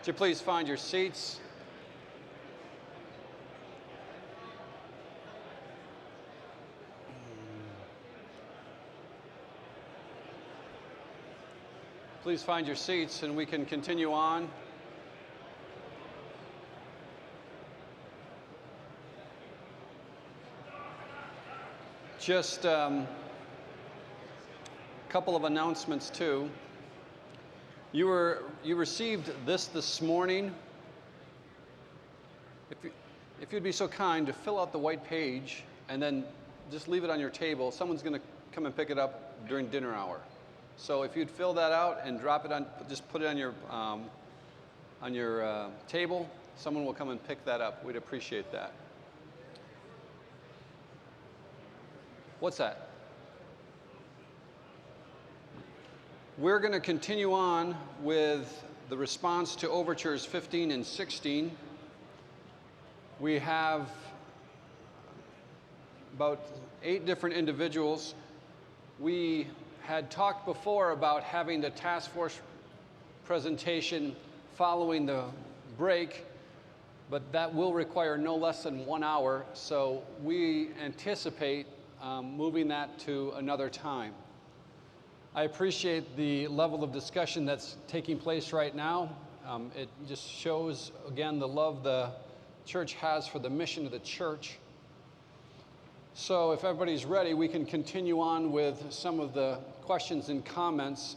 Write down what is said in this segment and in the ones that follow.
Would you please find your seats? Please find your seats and we can continue on. Just a couple of announcements too. You received this morning. If you'd be so kind to fill out the white page and then just leave it on your table. Someone's going to come and pick it up during dinner hour. So if you'd fill that out and drop it on, just put it on your table, someone will come and pick that up. We'd appreciate that. What's that? We're going to continue on with the response to overtures 15 and 16. We have about 8 different individuals. We had talked before about having the task force presentation following the break, but that will require no less than 1 hour, so we anticipate moving that to another time. I appreciate the level of discussion that's taking place right now. It just shows, again, the love the church has for the mission of the church. So if everybody's ready, we can continue on with some of the questions and comments.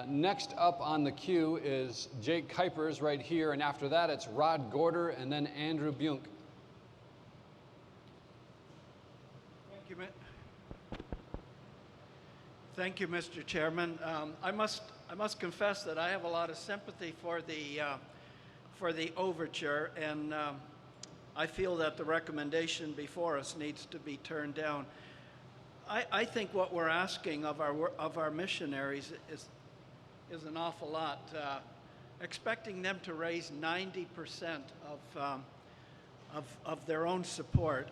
Next up on the queue is Jake Kuipers right here, and after that it's Rod Gorder and then Andrew Bunk. Thank you, Mr. Chairman. I must confess that I have a lot of sympathy for the overture, and I feel that the recommendation before us needs to be turned down. I think what we're asking of our missionaries is an awful lot. Expecting them to raise 90% of their own support,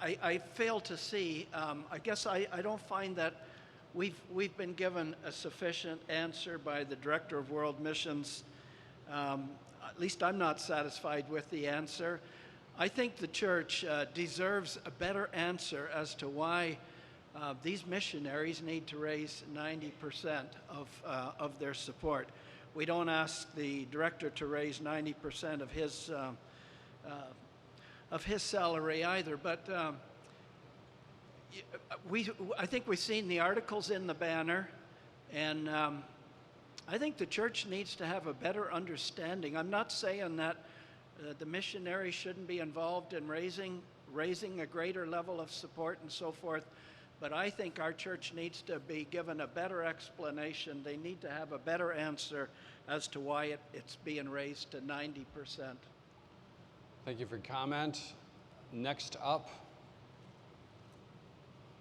I fail to see. I guess I don't find that we've been given a sufficient answer by the Director of World Missions. At least I'm not satisfied with the answer. I think the church deserves a better answer as to why these missionaries need to raise 90% of their support. We don't ask the director to raise 90% of his salary either, but I think we've seen the articles in the banner, and I think the church needs to have a better understanding. I'm not saying that the missionaries shouldn't be involved in raising a greater level of support and so forth, but I think our church needs to be given a better explanation. They need to have a better answer as to why it's being raised to 90%. Thank you for your comment. Next up,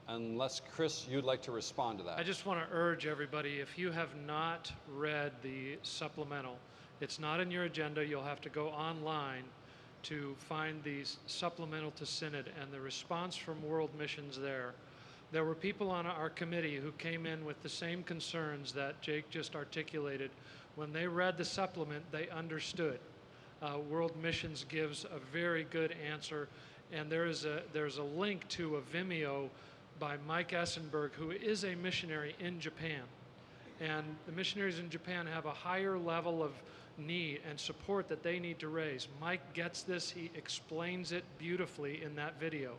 unless Chris, you'd like to respond to that. I just want to urge everybody, if you have not read the supplemental, it's not in your agenda. You'll have to go online to find the supplemental to Synod and the response from World Missions there. There were people on our committee who came in with the same concerns that Jake just articulated. When they read the supplement, they understood. World Missions gives a very good answer, and there's a link to a Vimeo by Mike Essenberg, who is a missionary in Japan. And the missionaries in Japan have a higher level of need and support that they need to raise. Mike gets this. He explains it beautifully in that video.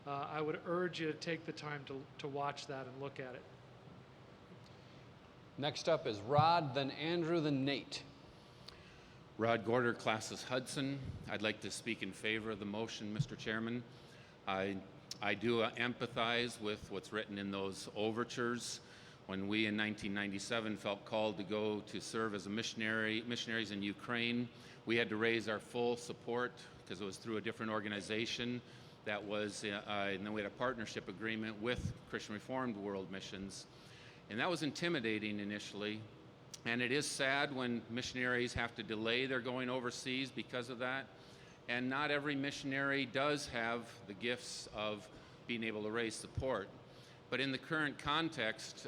I would urge you to take the time to watch that and look at it. Next up is Rod, then Andrew, then Nate. Rod Gorder, Classes Hudson. I'd like to speak in favor of the motion, Mr. Chairman. I do empathize with what's written in those overtures. When we in 1997 felt called to go to serve as missionaries in Ukraine, we had to raise our full support because it was through a different organization that was, and then we had a partnership agreement with Christian Reformed World Missions. And that was intimidating initially. And it is sad when missionaries have to delay their going overseas because of that. And not every missionary does have the gifts of being able to raise support. But in the current context,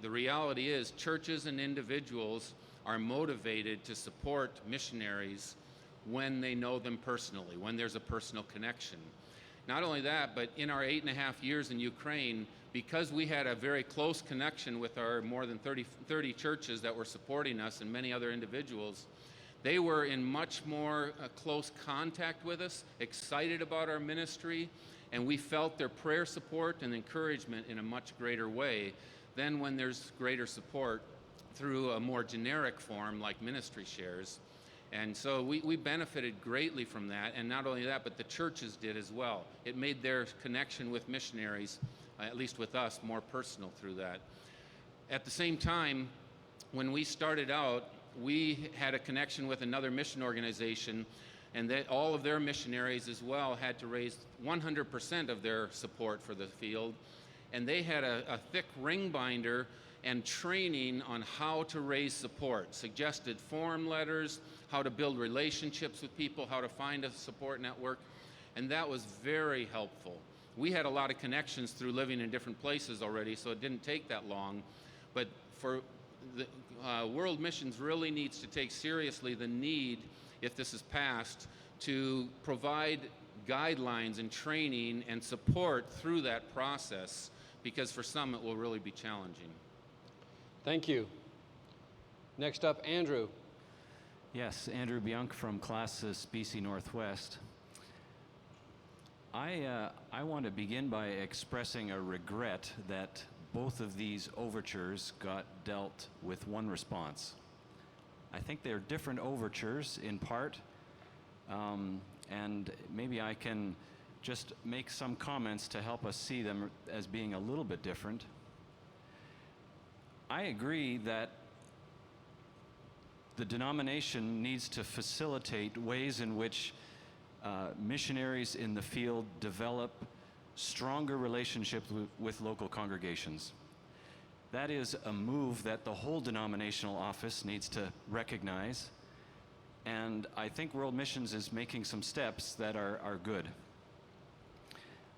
the reality is churches and individuals are motivated to support missionaries when they know them personally, when there's a personal connection. Not only that, but in our 8.5 years in Ukraine, because we had a very close connection with our more than 30 churches that were supporting us and many other individuals, they were in much more close contact with us, excited about our ministry, and we felt their prayer support and encouragement in a much greater way than when there's greater support through a more generic form like ministry shares. And so we benefited greatly from that, and not only that, but the churches did as well. It made their connection with missionaries, at least with us, more personal through that. At the same time, when we started out, we had a connection with another mission organization, and that all of their missionaries as well had to raise 100% of their support for the field. And they had a thick ring binder and training on how to raise support, suggested form letters, how to build relationships with people, how to find a support network, and that was very helpful. We had a lot of connections through living in different places already, so it didn't take that long, but for the World Missions really needs to take seriously the need, if this is passed, to provide guidelines and training and support through that process, because for some it will really be challenging. Thank you. Next up, Andrew. Yes, Andrew Bianc from Classis BC Northwest. I want to begin by expressing a regret that both of these overtures got dealt with one response. I think they're different overtures in part, and maybe I can just make some comments to help us see them as being a little bit different. I agree that the denomination needs to facilitate ways in which missionaries in the field develop stronger relationships with local congregations. That is a move that the whole denominational office needs to recognize, and I think World Missions is making some steps that are good.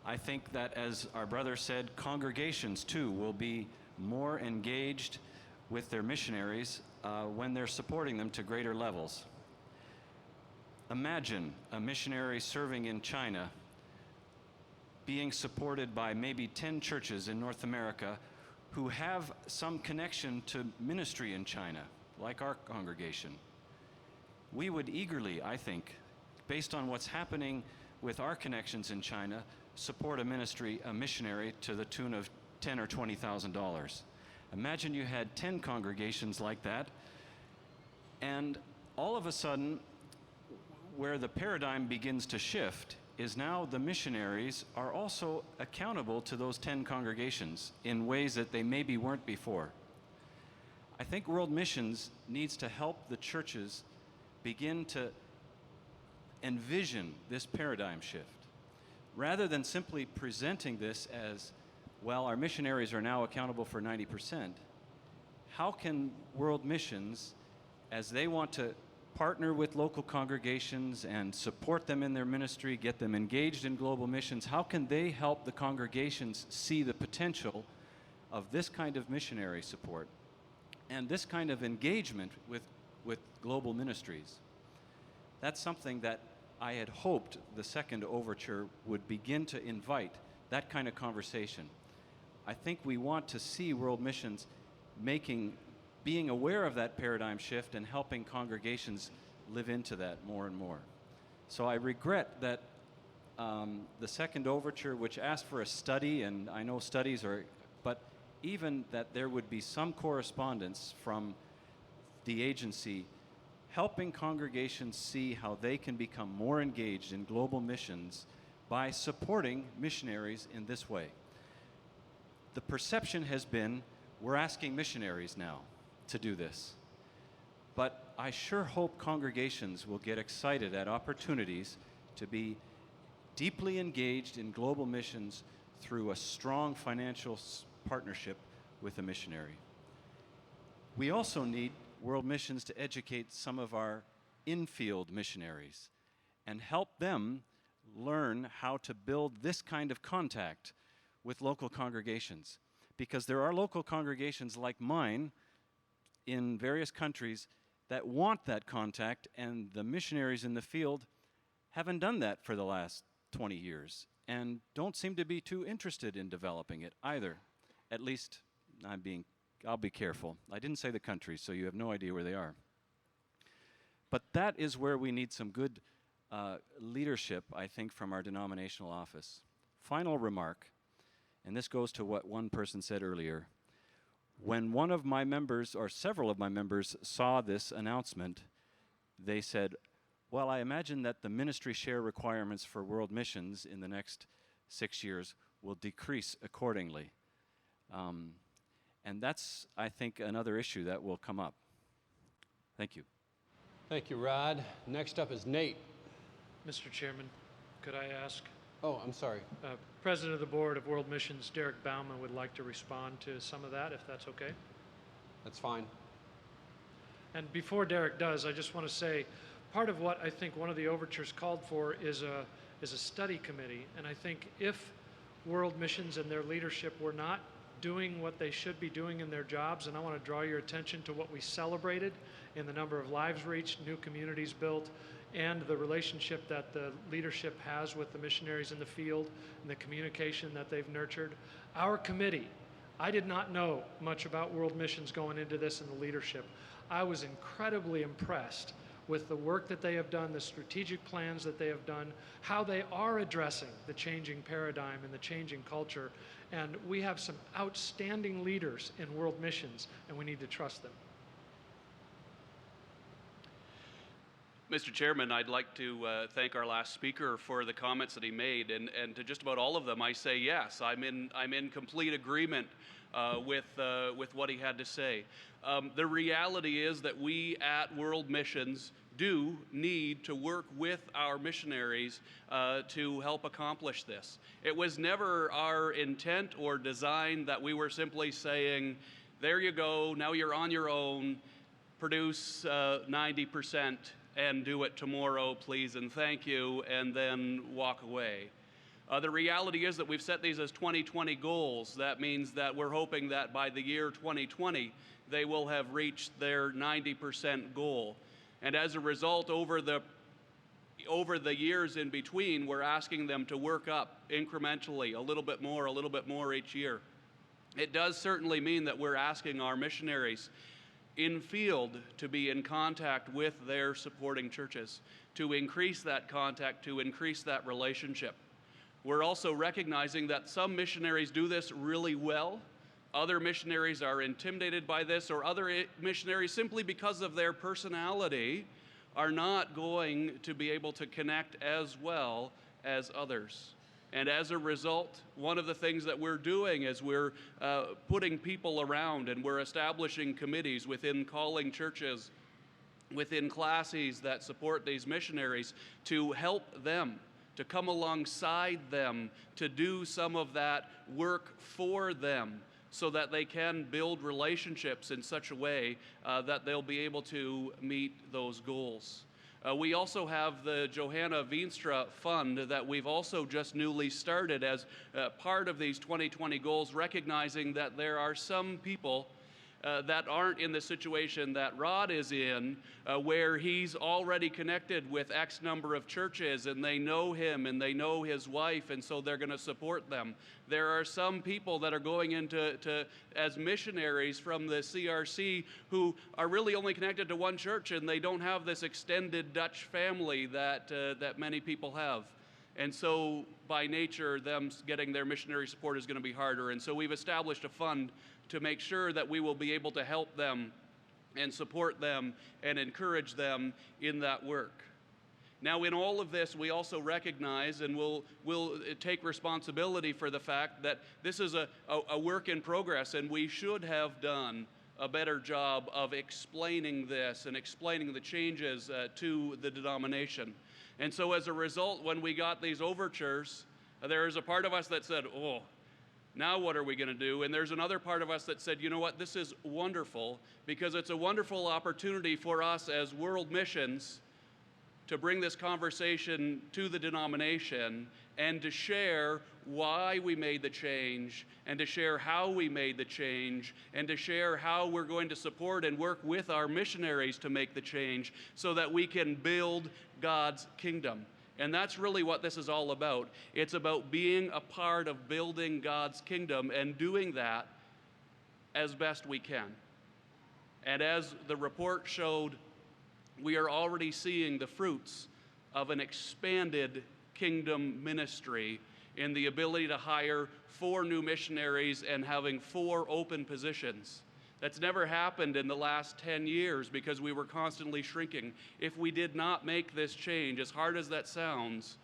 I think that, as our brother said, congregations too will be more engaged with their missionaries when they're supporting them to greater levels. Imagine a missionary serving in China being supported by maybe 10 churches in North America who have some connection to ministry in China, like our congregation. We would eagerly, I think, based on what's happening with our connections in China, support a missionary to the tune of $10,000 or $20,000. Imagine you had 10 congregations like that, and all of a sudden, where the paradigm begins to shift is now the missionaries are also accountable to those 10 congregations in ways that they maybe weren't before. I think World Missions needs to help the churches begin to envision this paradigm shift. Rather than simply presenting this as, well, our missionaries are now accountable for 90%, how can World Missions, as they want to partner with local congregations and support them in their ministry, get them engaged in global missions, how can they help the congregations see the potential of this kind of missionary support and this kind of engagement with global ministries? That's something that I had hoped the second overture would begin to invite, that kind of conversation. I think we want to see World Missions being aware of that paradigm shift and helping congregations live into that more and more. So I regret that the second overture, which asked for a study, and I know studies are, but even that there would be some correspondence from the agency helping congregations see how they can become more engaged in global missions by supporting missionaries in this way. The perception has been, we're asking missionaries now to do this. But I sure hope congregations will get excited at opportunities to be deeply engaged in global missions through a strong financial partnership with a missionary. We also need World Missions to educate some of our in-field missionaries and help them learn how to build this kind of contact with local congregations. Because there are local congregations like mine in various countries that want that contact, and the missionaries in the field haven't done that for the last 20 years and don't seem to be too interested in developing it either. At least I'll be careful. I didn't say the countries, so you have no idea where they are. But that is where we need some good leadership, I think, from our denominational office. Final remark, and this goes to what one person said earlier. When one of my members, or several of my members, saw this announcement, they said, well, I imagine that the ministry share requirements for world missions in the next 6 years will decrease accordingly. And that's, I think, another issue that will come up. Thank you. Thank you, Rod. Next up is Nate. Mr. Chairman, could I ask? Oh, I'm sorry. President of the Board of World Missions, Derek Bauman, would like to respond to some of that, if that's okay. That's fine. And before Derek does, I just want to say, part of what I think one of the overtures called for is a study committee. And I think if World Missions and their leadership were not doing what they should be doing in their jobs, and I want to draw your attention to what we celebrated in the number of lives reached, new communities built, and the relationship that the leadership has with the missionaries in the field and the communication that they've nurtured. Our committee, I did not know much about World Missions going into this and the leadership. I was incredibly impressed with the work that they have done, the strategic plans that they have done, how they are addressing the changing paradigm and the changing culture. And we have some outstanding leaders in World Missions, and we need to trust them. Mr. Chairman, I'd like to thank our last speaker for the comments that he made, and to just about all of them, I say yes. I'm in complete agreement with what he had to say. The reality is that we at World Missions do need to work with our missionaries to help accomplish this. It was never our intent or design that we were simply saying, there you go, now you're on your own, produce 90%, and do it tomorrow, please and thank you, and then walk away. The reality is that we've set these as 2020 goals. That means that we're hoping that by the year 2020, they will have reached their 90% goal. And as a result, over the years in between, we're asking them to work up incrementally, a little bit more each year. It does certainly mean that we're asking our missionaries in field to be in contact with their supporting churches, to increase that contact, to increase that relationship. We're also recognizing that some missionaries do this really well. Other missionaries are intimidated by this, or other missionaries, simply because of their personality, are not going to be able to connect as well as others. And as a result, one of the things that we're doing is we're putting people around, and we're establishing committees within calling churches, within classes that support these missionaries, to help them, to come alongside them, to do some of that work for them, so that they can build relationships in such a way that they'll be able to meet those goals. We also have the Johanna Veenstra Fund that we've also just newly started as part of these 2020 goals, recognizing that there are some people that aren't in the situation that Rod is in, where he's already connected with X number of churches, and they know him and they know his wife, and so they're going to support them. There are some people that are going into as missionaries from the CRC who are really only connected to one church, and they don't have this extended Dutch family that many people have. And so by nature, them getting their missionary support is going to be harder. And so we've established a fund to make sure that we will be able to help them and support them and encourage them in that work. Now, in all of this, we also recognize and we'll take responsibility for the fact that this is a work in progress, and we should have done a better job of explaining this and explaining the changes to the denomination. And so as a result, when we got these overtures, there is a part of us that said, oh, now what are we going to do? And there's another part of us that said, you know what, this is wonderful, because it's a wonderful opportunity for us as World Missions to bring this conversation to the denomination and to share why we made the change, and to share how we made the change, and to share how we're going to support and work with our missionaries to make the change so that we can build God's kingdom. And that's really what this is all about. It's about being a part of building God's kingdom and doing that as best we can. And as the report showed, we are already seeing the fruits of an expanded kingdom ministry in the ability to hire 4 new missionaries and having 4 open positions. That's never happened in the last 10 years because we were constantly shrinking. If we did not make this change, as hard as that sounds,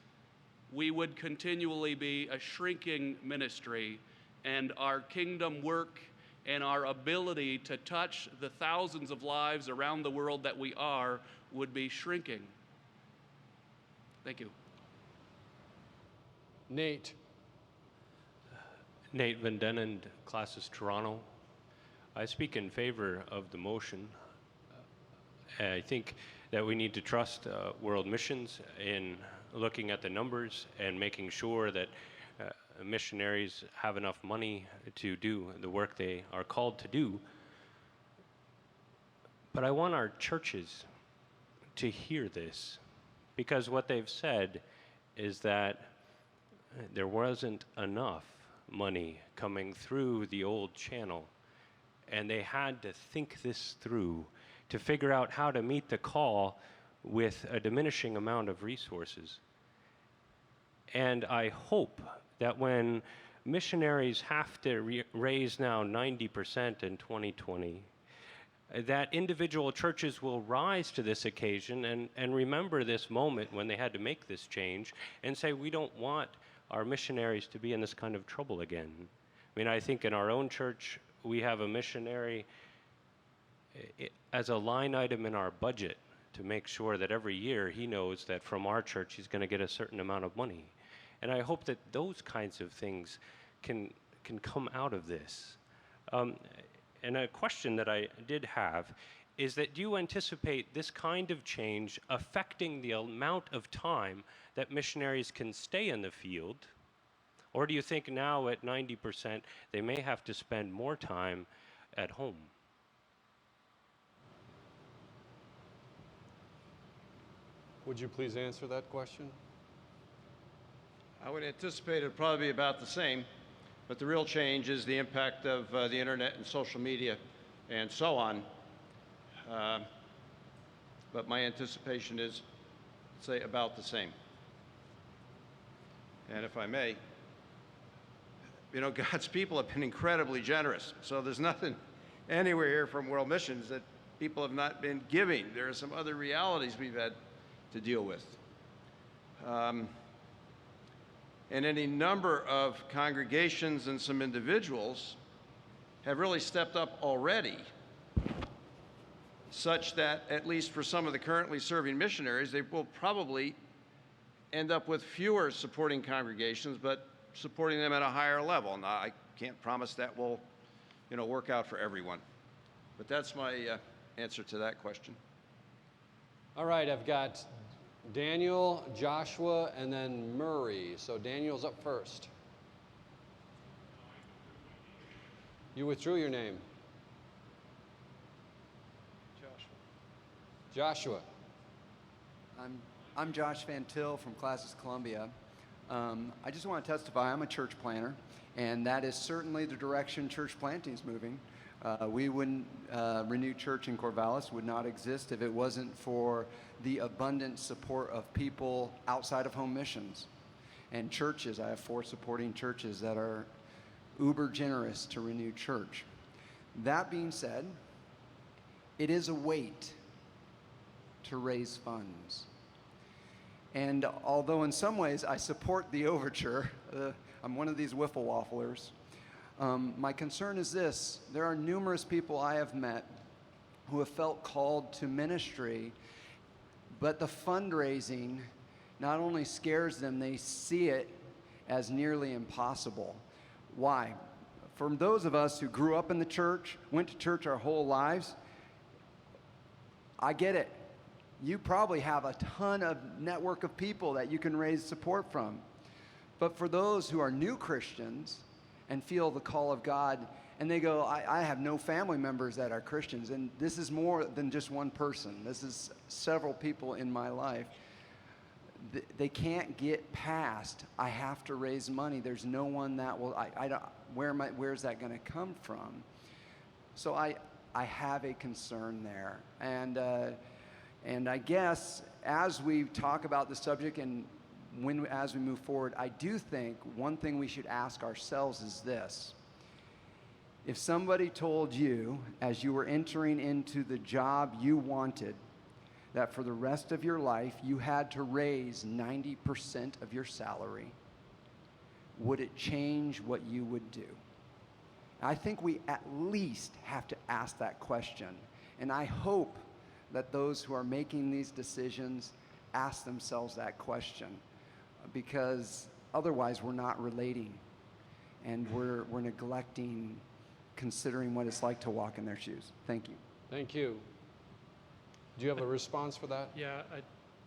we would continually be a shrinking ministry, and our kingdom work and our ability to touch the thousands of lives around the world that we are would be shrinking. Thank you. Nate. Nate Van Denen, Classes Toronto. I speak in favor of the motion. I think that we need to trust World Missions in looking at the numbers and making sure that missionaries have enough money to do the work they are called to do. But I want our churches to hear this, because what they've said is that there wasn't enough money coming through the old channel, and they had to think this through to figure out how to meet the call with a diminishing amount of resources. And I hope that when missionaries have to raise now 90% in 2020, that individual churches will rise to this occasion and remember this moment when they had to make this change and say, we don't want our missionaries to be in this kind of trouble again. I mean, I think in our own church, we have a missionary as a line item in our budget to make sure that every year he knows that from our church he's going to get a certain amount of money. And I hope that those kinds of things can come out of this. And a question that I did have is that, do you anticipate this kind of change affecting the amount of time that missionaries can stay in the field? Or do you think now at 90% they may have to spend more time at home? Would you please answer that question? I would anticipate it'd probably be about the same, but the real change is the impact of the internet and social media and so on. But my anticipation is, say, about the same. And if I may, you know, God's people have been incredibly generous. So there's nothing anywhere here from World Missions that people have not been giving. There are some other realities we've had to deal with. And any number of congregations and some individuals have really stepped up already, such that, at least for some of the currently serving missionaries, they will probably end up with fewer supporting congregations, but supporting them at a higher level. Now, I can't promise that will, work out for everyone. But that's my answer to that question. All right, I've got Daniel, Joshua, and then Murray. So Daniel's up first. You withdrew your name. Joshua. I'm Josh Van Til from Classes Columbia. I just want to testify, I'm a church planner, and that is certainly the direction church planting is moving. We wouldn't, Renew Church in Corvallis would not exist if it wasn't for the abundant support of people outside of home missions. And churches, I have 4 supporting churches that are uber generous to Renew Church. That being said, it is a weight to raise funds. And although in some ways I support the overture, I'm one of these wiffle wafflers, my concern is this: there are numerous people I have met who have felt called to ministry, but the fundraising not only scares them, they see it as nearly impossible. Why? For those of us who grew up in the church, went to church our whole lives, I get it. You probably have a ton of network of people that you can raise support from. But for those who are new Christians and feel the call of God, and they go, I have no family members that are Christians, and this is more than just one person. This is several people in my life. They can't get past, I have to raise money. There's no one that will, I don't, where's that going to come from? So I have a concern there. And I guess as we talk about the subject and as we move forward, I do think one thing we should ask ourselves is this. If somebody told you as you were entering into the job you wanted that for the rest of your life you had to raise 90% of your salary, would it change what you would do? I think we at least have to ask that question. And I hope that those who are making these decisions ask themselves that question, because otherwise we're not relating and we're neglecting considering what it's like to walk in their shoes. Thank you. Thank you. Do you have a response for that? Yeah, I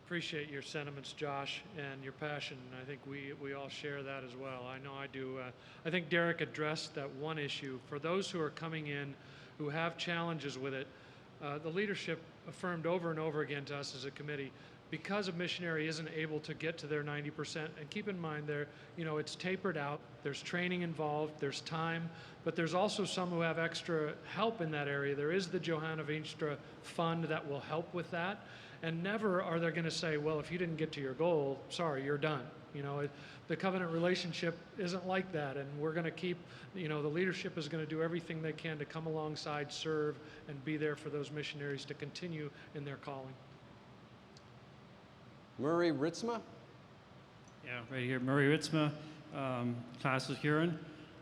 appreciate your sentiments, Josh, and your passion. I think we all share that as well. I know I do. I think Derek addressed that one issue. For those who are coming in who have challenges with it, the leadership affirmed over and over again to us as a committee, because a missionary isn't able to get to their 90%, and keep in mind there, it's tapered out, there's training involved, there's time, but there's also some who have extra help in that area. There is the Johanna Veenstra Fund that will help with that, and never are they going to say, well, if you didn't get to your goal, sorry, you're done. The covenant relationship isn't like that, and we're going to keep, the leadership is going to do everything they can to come alongside, serve, and be there for those missionaries to continue in their calling. Murray Ritzma? Yeah, right here. Murray Ritzma, Classes Huron.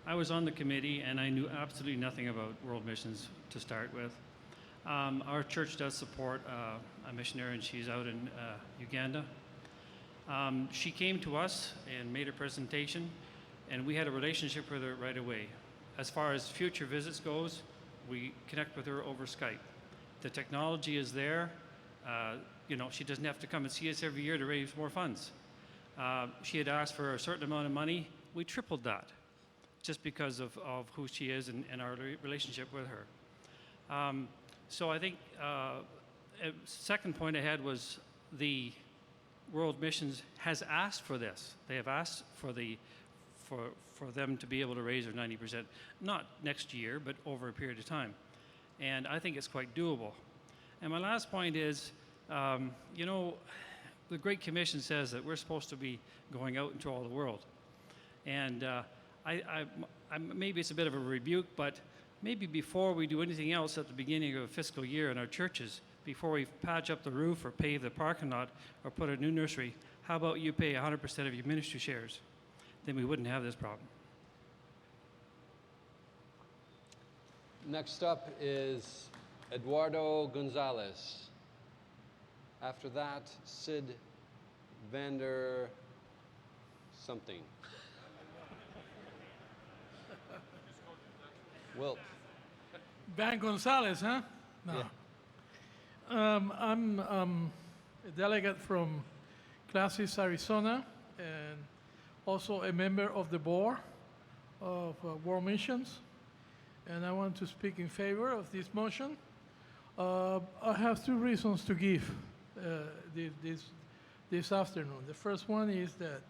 I was on the committee and I knew absolutely nothing about world missions to start with. Our church does support a missionary, and she's out in Uganda. She came to us and made a presentation, and we had a relationship with her right away. As far as future visits goes, we connect with her over Skype. The technology is there. She doesn't have to come and see us every year to raise more funds. She had asked for a certain amount of money. We tripled that just because of who she is and our relationship with her. So I think a second point I had was the World Missions has asked for this. They have asked for them to be able to raise their 90%, not next year, but over a period of time. And I think it's quite doable. And my last point is, the Great Commission says that we're supposed to be going out into all the world. And maybe it's a bit of a rebuke, but maybe before we do anything else at the beginning of a fiscal year in our churches, before we patch up the roof or pave the parking lot or put a new nursery, how about you pay 100% of your ministry shares? Then we wouldn't have this problem. Next up is Eduardo Gonzalez. After that, Sid Vander something. Wilt. Van Gonzalez, huh? No. Yeah. I'm a delegate from Classes, Arizona, and also a member of the board of World Missions. And I want to speak in favor of this motion. I have two reasons to give this afternoon. The first one is that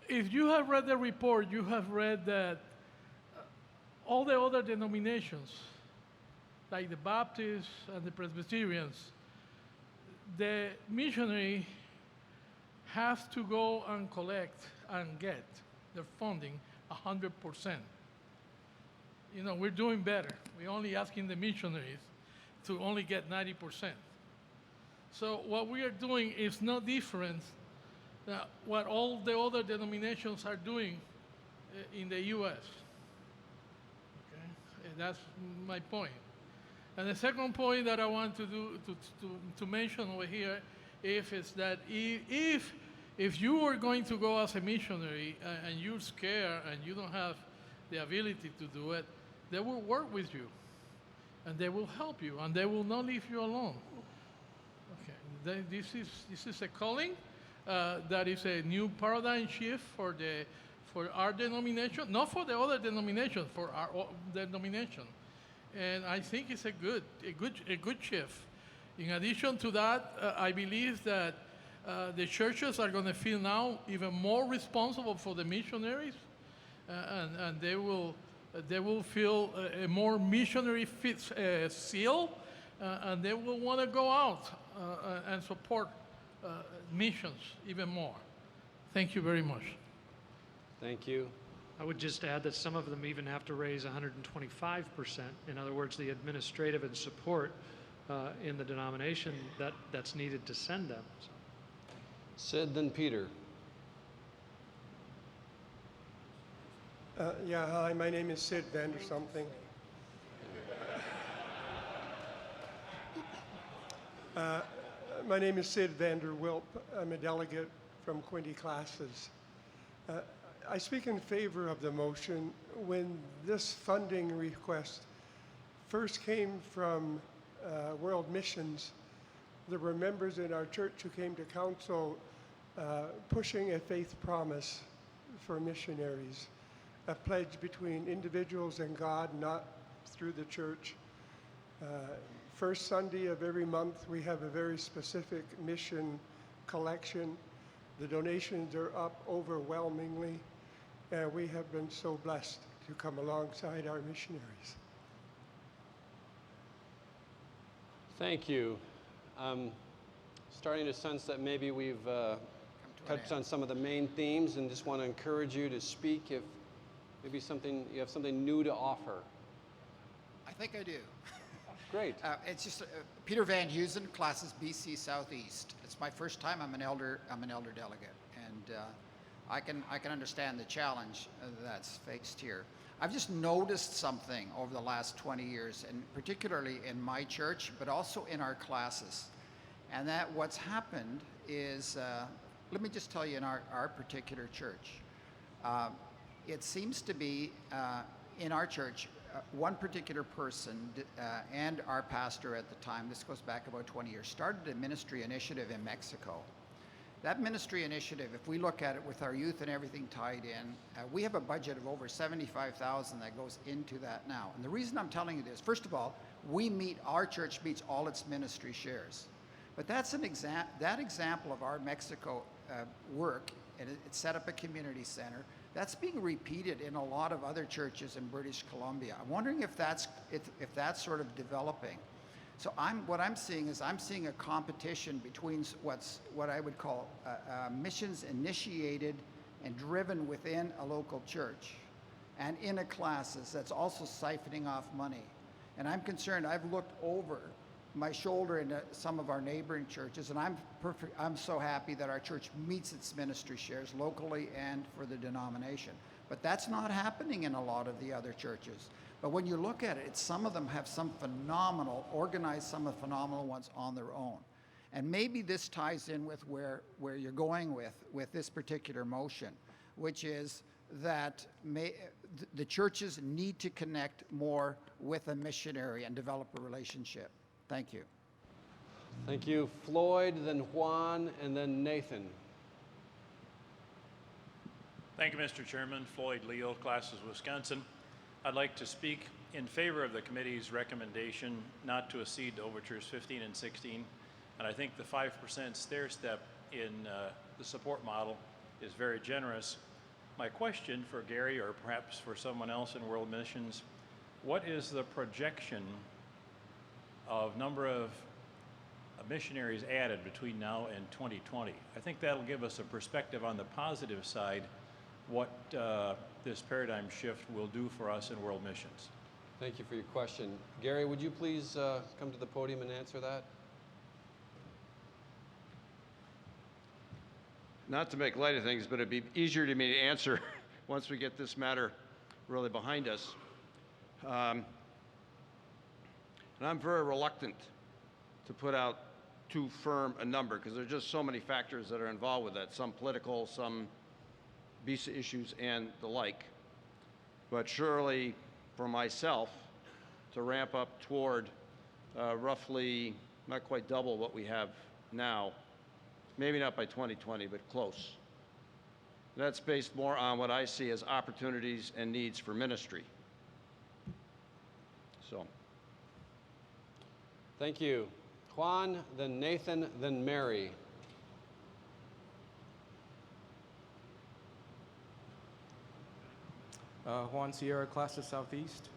if you have read the report, you have read that all the other denominations, like the Baptists and the Presbyterians, the missionary has to go and collect and get their funding 100%. We're doing better. We're only asking the missionaries to only get 90%. So what we are doing is no different than what all the other denominations are doing in the U.S. Okay? And that's my point. And the second point that I want to mention over here is that if you are going to go as a missionary and you're scared and you don't have the ability to do it, they will work with you. and they will help you, and they will not leave you alone. Okay, this is a calling. That is a new paradigm shift for our denomination, not for the other denomination, for our denomination, and I think it's a good shift. In addition to that, I believe that the churches are going to feel now even more responsible for the missionaries, and they will feel a more missionary seal, and they will want to go out and support missions even more. Thank you very much. Thank you. I would just add that some of them even have to raise 125%. In other words, the administrative and support in the denomination that's needed to send them. So. Sid, then Peter. Yeah, hi, my name is Sid Vander something. My name is Sid Vander Wilp. I'm a delegate from Quinte Classes. I speak in favor of the motion. When this funding request first came from World Missions, there were members in our church who came to council pushing a faith promise for missionaries, a pledge between individuals and God, not through the church. First Sunday of every month, we have a very specific mission collection. The donations are up overwhelmingly, and we have been so blessed to come alongside our missionaries. Thank you. I'm starting to sense that maybe we've touched on some of the main themes, and just want to encourage you to speak if maybe you have something new to offer. I think I do. Great. It's just Peter Van Heusen, Classes BC Southeast. It's my first time. I'm an elder delegate, and I can understand the challenge that's faced here. I've just noticed something over the last 20 years, and particularly in my church, but also in our classes, and that what's happened is, let me just tell you, in our particular church, it seems to be in our church. One particular person and our pastor at the time, this goes back about 20 years, started a ministry initiative in Mexico. That ministry initiative, if we look at it with our youth and everything tied in, we have a budget of over $75,000 that goes into that now. And the reason I'm telling you this, first of all, our church meets all its ministry shares. But that's that example of our Mexico work, and it set up a community center. That's being repeated in a lot of other churches in British Columbia. I'm wondering if that's sort of developing. So what I'm seeing is a competition between what I would call missions initiated and driven within a local church, and in a classes that's also siphoning off money. And I'm concerned. I've looked over my shoulder into some of our neighboring churches, and I'm so happy that our church meets its ministry shares locally and for the denomination. But that's not happening in a lot of the other churches. But when you look at it, some of them have some organized some of the phenomenal ones on their own. And maybe this ties in with where you're going with this particular motion, which is that the churches need to connect more with a missionary and develop a relationship. Thank you. Thank you. Floyd, then Juan, and then Nathan. Thank you, Mr. Chairman. Floyd Leal, Classes, Wisconsin. I'd like to speak in favor of the committee's recommendation not to accede to overtures 15 and 16. And I think the 5% stair step in the support model is very generous. My question for Gary, or perhaps for someone else in World Missions, what is the projection of number of missionaries added between now and 2020? I think that'll give us a perspective on the positive side, what this paradigm shift will do for us in world missions. Thank you for your question. Gary, would you please come to the podium and answer that? Not to make light of things, but it'd be easier to me to answer once we get this matter really behind us. And I'm very reluctant to put out too firm a number, because there's just so many factors that are involved with that, some political, some visa issues and the like. But surely for myself, to ramp up toward roughly not quite double what we have now. Maybe not by 2020, but close. That's based more on what I see as opportunities and needs for ministry. So. Thank you. Juan, then Nathan, then Mary. Juan Sierra, Classes Southeast.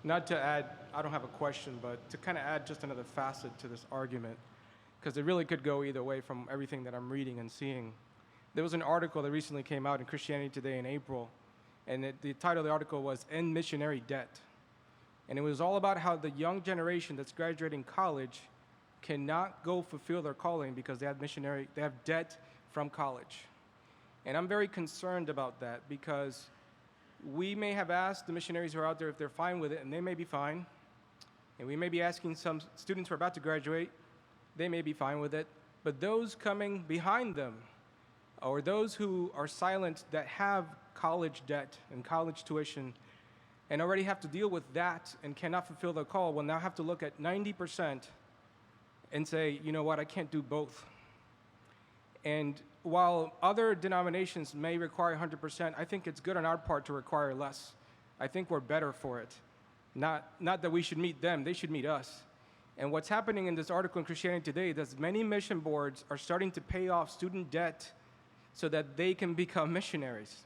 Not to add, I don't have a question, but to kind of add just another facet to this argument, because it really could go either way from everything that I'm reading and seeing. There was an article that recently came out in Christianity Today in April, and the title of the article was End Missionary Debt. And it was all about how the young generation that's graduating college cannot go fulfill their calling because they have debt from college. And I'm very concerned about that because we may have asked the missionaries who are out there if they're fine with it, and they may be fine. And we may be asking some students who are about to graduate, they may be fine with it. But those coming behind them, or those who are silent that have college debt and college tuition and already have to deal with that and cannot fulfill their call, will now have to look at 90% and say, you know what, I can't do both. And while other denominations may require 100%, I think it's good on our part to require less. I think we're better for it. Not that we should meet them, they should meet us. And what's happening in this article in Christianity Today is many mission boards are starting to pay off student debt so that they can become missionaries.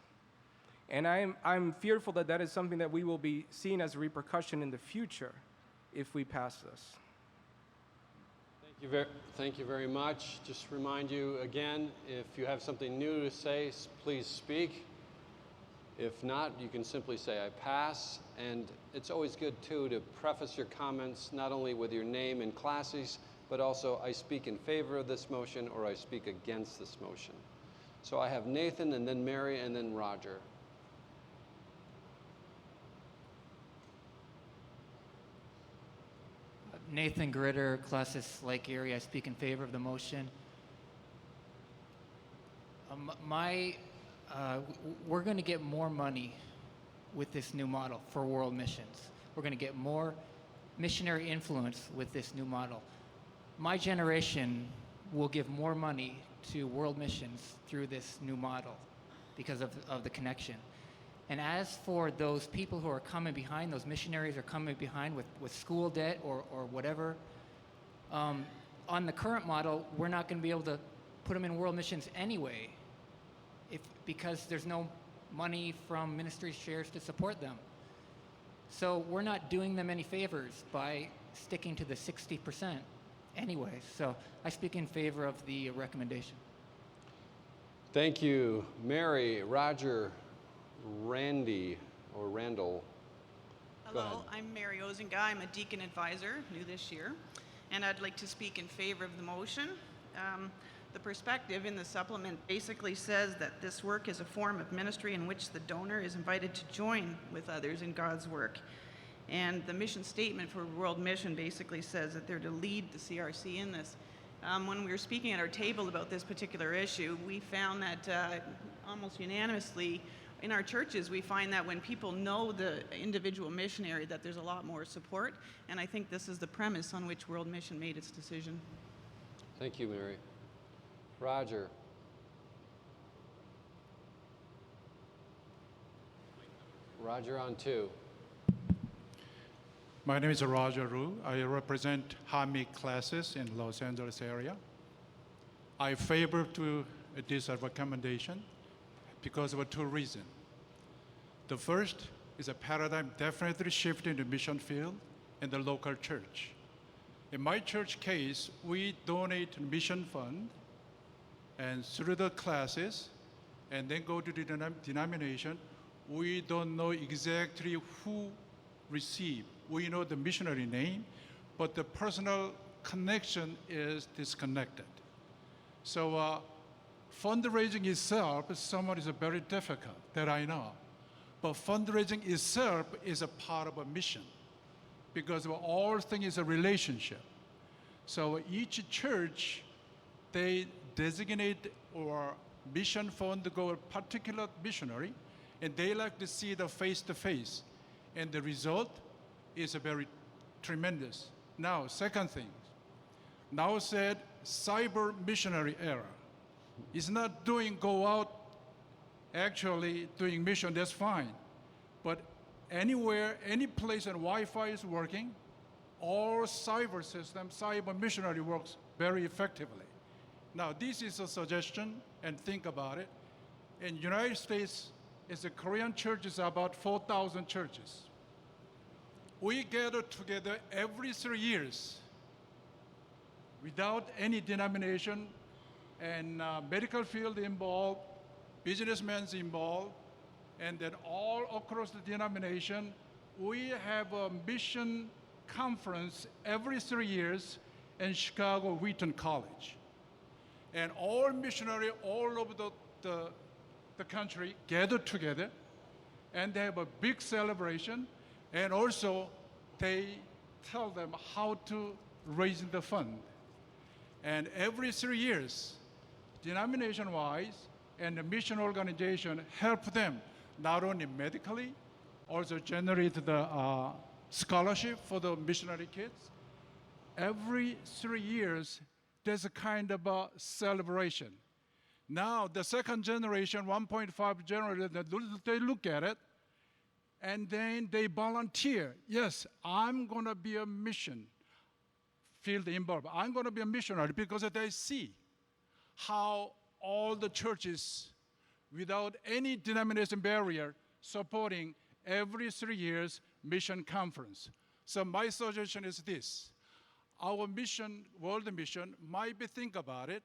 And I'm fearful that that is something that we will be seeing as a repercussion in the future if we pass this. Thank you very much. Just remind you again, if you have something new to say, please speak. If not, you can simply say, I pass. And it's always good, too, to preface your comments not only with your name and classes, but also, I speak in favor of this motion or I speak against this motion. So I have Nathan and then Mary and then Roger. Nathan Gritter, Classis Lake Erie. I speak in favor of the motion. We're going to get more money with this new model for world missions. We're going to get more missionary influence with this new model. My generation will give more money to world missions through this new model because of the connection. And as for those people who are coming behind, those missionaries are coming behind with school debt or whatever, on the current model, we're not going to be able to put them in world missions anyway because there's no money from ministry shares to support them. So we're not doing them any favors by sticking to the 60% anyway. So I speak in favor of the recommendation. Thank you. Mary, Roger, Randy, or Randall. Hello, I'm Mary Ozinga. I'm a deacon advisor, new this year, and I'd like to speak in favor of the motion. The perspective in the supplement basically says that this work is a form of ministry in which the donor is invited to join with others in God's work. And the mission statement for World Mission basically says that they're to lead the CRC in this. When we were speaking at our table about this particular issue, we found that almost unanimously in our churches, we find that when people know the individual missionary, that there's a lot more support. And I think this is the premise on which World Mission made its decision. Thank you, Mary. Roger. Roger on 2. My name is Roger Ru. I represent Hami classes in Los Angeles area. I favor to this recommendation because of 2 reasons. The first is a paradigm definitely shift in the mission field and the local church. In my church case, we donate mission fund and through the classes and then go to the denomination. We don't know exactly who received. We know the missionary name, but the personal connection is disconnected. So fundraising itself, somewhat is very difficult, that I know. But fundraising itself is a part of a mission because all things is a relationship. So each church, they designate or mission fund to go a particular missionary, and they like to see the face-to-face. and the result is very tremendous. Now, second thing, now said cyber missionary era. It's not doing go out actually doing mission, that's fine. But anywhere, any place that Wi-Fi is working, all cyber system, cyber missionary works very effectively. Now, this is a suggestion, and think about it. In the United States, it's a Korean churches, about 4,000 churches. We gather together every 3 years without any denomination, and medical field involved, businessmen involved, and then all across the denomination, we have a mission conference every 3 years in Chicago Wheaton College. And all missionaries all over the country gather together, and they have a big celebration, and also they tell them how to raise the fund. And every 3 years, denomination-wise, and the mission organization help them not only medically, also generate the scholarship for the missionary kids. Every 3 years, there's a kind of a celebration. Now, the second generation, 1.5 generation, they look at it, and then they volunteer. Yes, I'm going to be a mission field involved. I'm going to be a missionary, because they see how all the churches, without any denomination barrier, supporting every 3 years mission conference. So my suggestion is this. Our mission, world mission, might be think about it,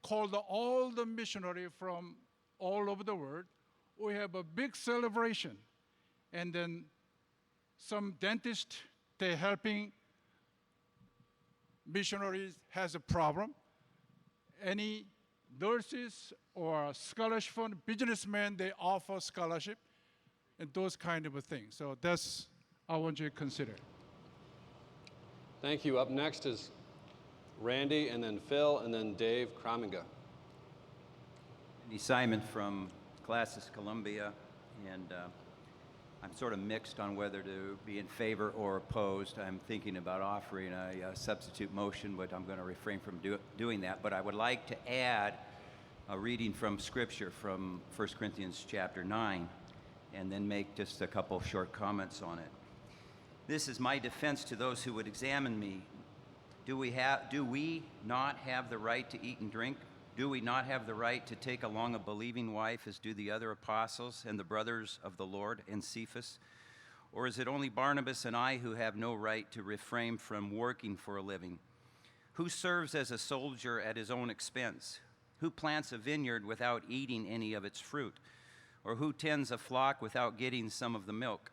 call all the missionaries from all over the world. We have a big celebration, and then some dentist, they're helping missionaries has a problem. Any nurses or scholarship fund, businessmen, they offer scholarship, and those kind of things. So that's, I want you to consider. Thank you. Up next is Randy, and then Phil, and then Dave Krominga. Randy Simon from Classes Columbia, and I'm sort of mixed on whether to be in favor or opposed. I'm thinking about offering a substitute motion, but I'm going to refrain from doing that. But I would like to add a reading from Scripture from 1 Corinthians chapter 9, and then make just a couple short comments on it. This is my defense to those who would examine me. Do we not have the right to eat and drink? Do we not have the right to take along a believing wife, as do the other apostles and the brothers of the Lord and Cephas? Or is it only Barnabas and I who have no right to refrain from working for a living? Who serves as a soldier at his own expense? Who plants a vineyard without eating any of its fruit? Or who tends a flock without getting some of the milk?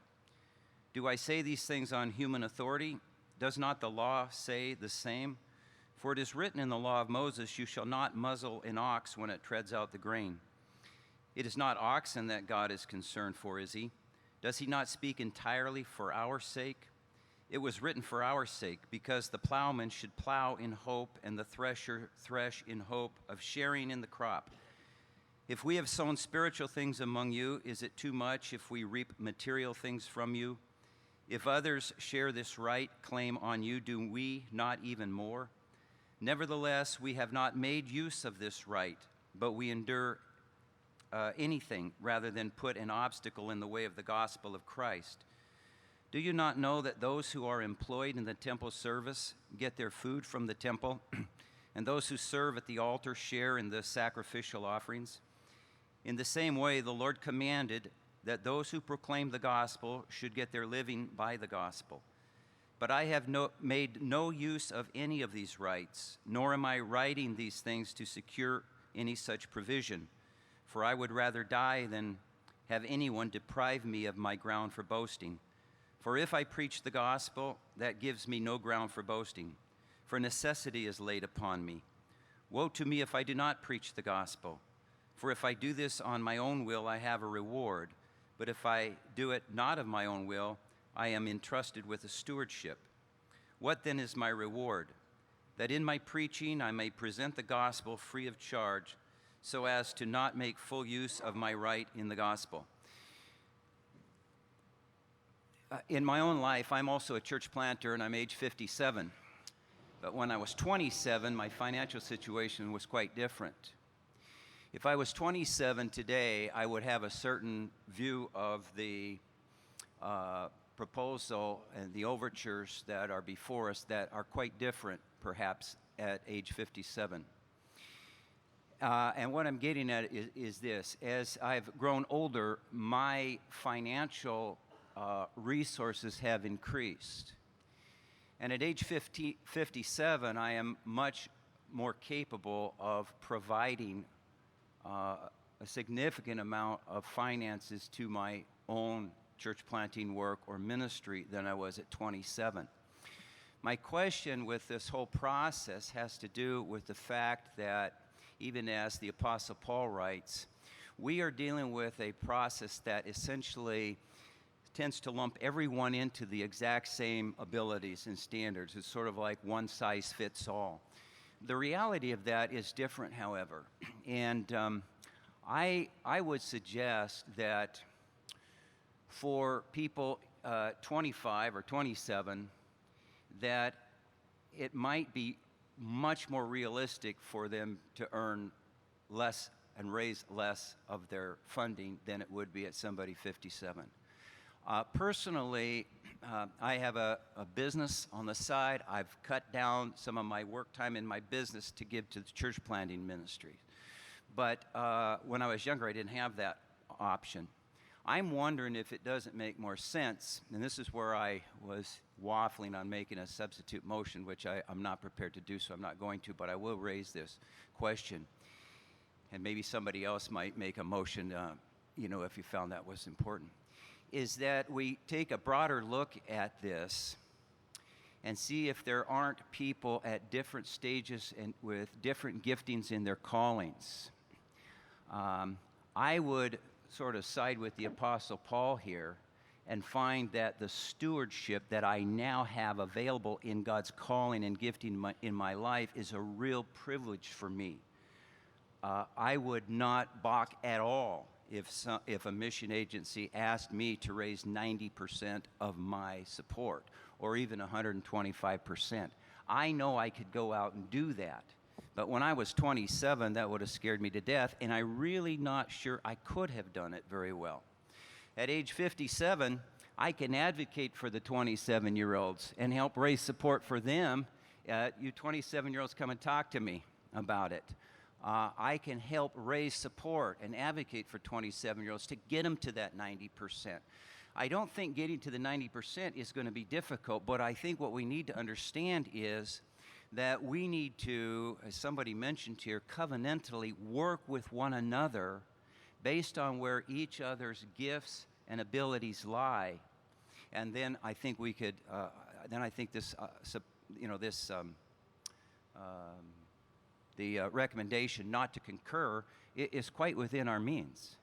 Do I say these things on human authority? Does not the law say the same? For it is written in the law of Moses, you shall not muzzle an ox when it treads out the grain. It is not oxen that God is concerned for, is he? Does he not speak entirely for our sake? It was written for our sake, because the plowman should plow in hope, and the thresher thresh in hope of sharing in the crop. If we have sown spiritual things among you, is it too much if we reap material things from you? If others share this right claim on you, do we not even more? Nevertheless, we have not made use of this right, but we endure anything rather than put an obstacle in the way of the gospel of Christ. Do you not know that those who are employed in the temple service get their food from the temple, and those who serve at the altar share in the sacrificial offerings? In the same way, the Lord commanded that those who proclaim the gospel should get their living by the gospel. But I have made no use of any of these rights, nor am I writing these things to secure any such provision, for I would rather die than have anyone deprive me of my ground for boasting. For if I preach the gospel, that gives me no ground for boasting, for necessity is laid upon me. Woe to me if I do not preach the gospel, for if I do this on my own will, I have a reward, but if I do it not of my own will, I am entrusted with a stewardship. What then is my reward? That in my preaching I may present the gospel free of charge, so as to not make full use of my right in the gospel. in my own life, I'm also a church planter and I'm age 57. But when I was 27, my financial situation was quite different. If I was 27 today, I would have a certain view of the proposal and the overtures that are before us that are quite different, perhaps, at age 57. And what I'm getting at is this. As I've grown older, my financial resources have increased. And at age 57, I am much more capable of providing a significant amount of finances to my own church planting work or ministry than I was at 27. My question with this whole process has to do with the fact that, even as the Apostle Paul writes, we are dealing with a process that essentially tends to lump everyone into the exact same abilities and standards. It's sort of like one size fits all. The reality of that is different, however. And I would suggest that for people 25 or 27, that it might be much more realistic for them to earn less and raise less of their funding than it would be at somebody 57. Personally, I have a business on the side. I've cut down some of my work time in my business to give to the church planting ministry. But when I was younger, I didn't have that option. I'm wondering if it doesn't make more sense, and this is where I was waffling on making a substitute motion, which I'm not prepared to do, so I'm not going to, but I will raise this question. And maybe somebody else might make a motion, if you found that was important, is that we take a broader look at this and see if there aren't people at different stages and with different giftings in their callings. I would sort of side with the Apostle Paul here and find that the stewardship that I now have available in God's calling and gifting in my life is a real privilege for me. I would not balk at all if a mission agency asked me to raise 90% of my support, or even 125%. I know I could go out and do that. But when I was 27, that would have scared me to death, and I'm really not sure I could have done it very well. At age 57, I can advocate for the 27-year-olds and help raise support for them. You 27-year-olds, come and talk to me about it. I can help raise support and advocate for 27-year-olds to get them to that 90%. I don't think getting to the 90% is going to be difficult, but I think what we need to understand is that we need to, as somebody mentioned here, covenantally work with one another based on where each other's gifts and abilities lie. And then I think we could, the recommendation not to concur is quite within our means.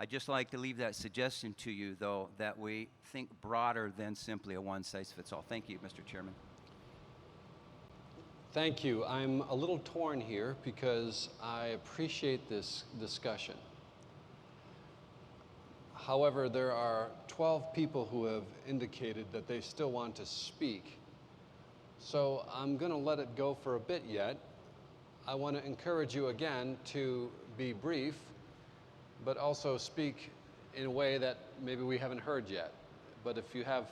I'd just like to leave that suggestion to you, though, that we think broader than simply a one-size-fits-all. Thank you, Mr. Chairman. Thank you. I'm a little torn here because I appreciate this discussion. However, there are 12 people who have indicated that they still want to speak. So I'm going to let it go for a bit yet. I want to encourage you again to be brief, but also speak in a way that maybe we haven't heard yet. But if you have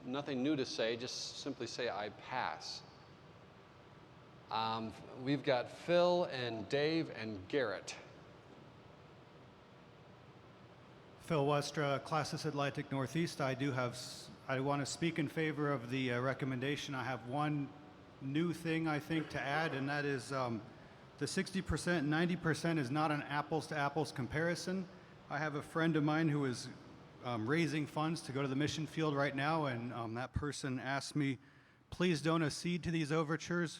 nothing new to say, just simply say, I pass. We've got Phil and Dave and Garrett. Phil Westra, Classis Atlantic Northeast. I want to speak in favor of the recommendation. I have one new thing, I think, to add, and that is the 60%, 90% is not an apples-to-apples comparison. I have a friend of mine who is raising funds to go to the mission field right now, and that person asked me, please don't accede to these overtures.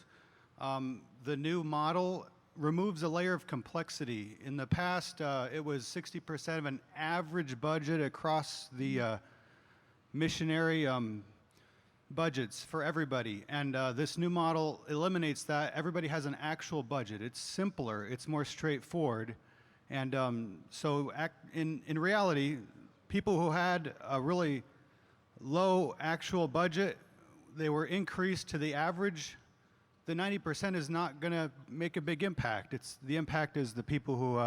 The new model removes a layer of complexity. In the past, it was 60% of an average budget across the missionary budgets for everybody. And this new model eliminates that. Everybody has an actual budget. It's simpler. It's more straightforward. And so in reality, people who had a really low actual budget, they were increased to the average, the 90% is not going to make a big impact. The impact is the people who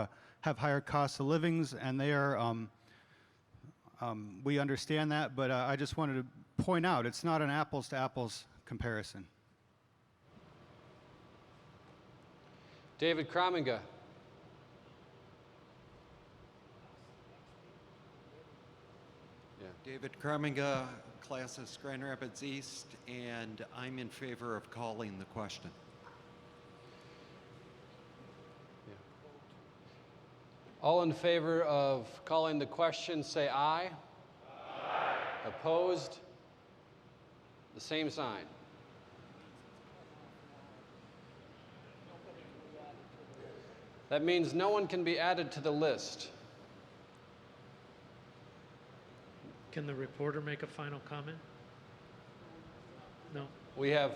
have higher costs of livings, and they are, we understand that, but I just wanted to point out it's not an apples to apples comparison. David Kraminga. David Kraminga, classes Grand Rapids East, and I'm in favor of calling the question. All in favor of calling the question, say aye. Aye. Opposed? The same sign. That means no one can be added to the list. Can the reporter make a final comment? No. We have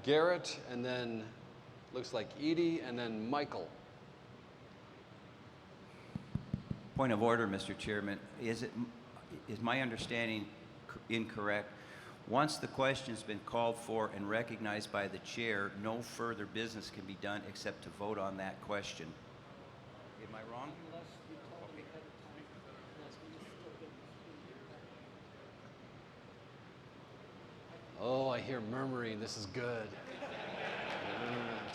Garrett, and then looks like Edie, and then Michael. Point of order, Mr. Chairman. Is my understanding incorrect? Once the question's been called for and recognized by the chair, no further business can be done except to vote on that question. Am I wrong? Oh, I hear murmuring. This is good.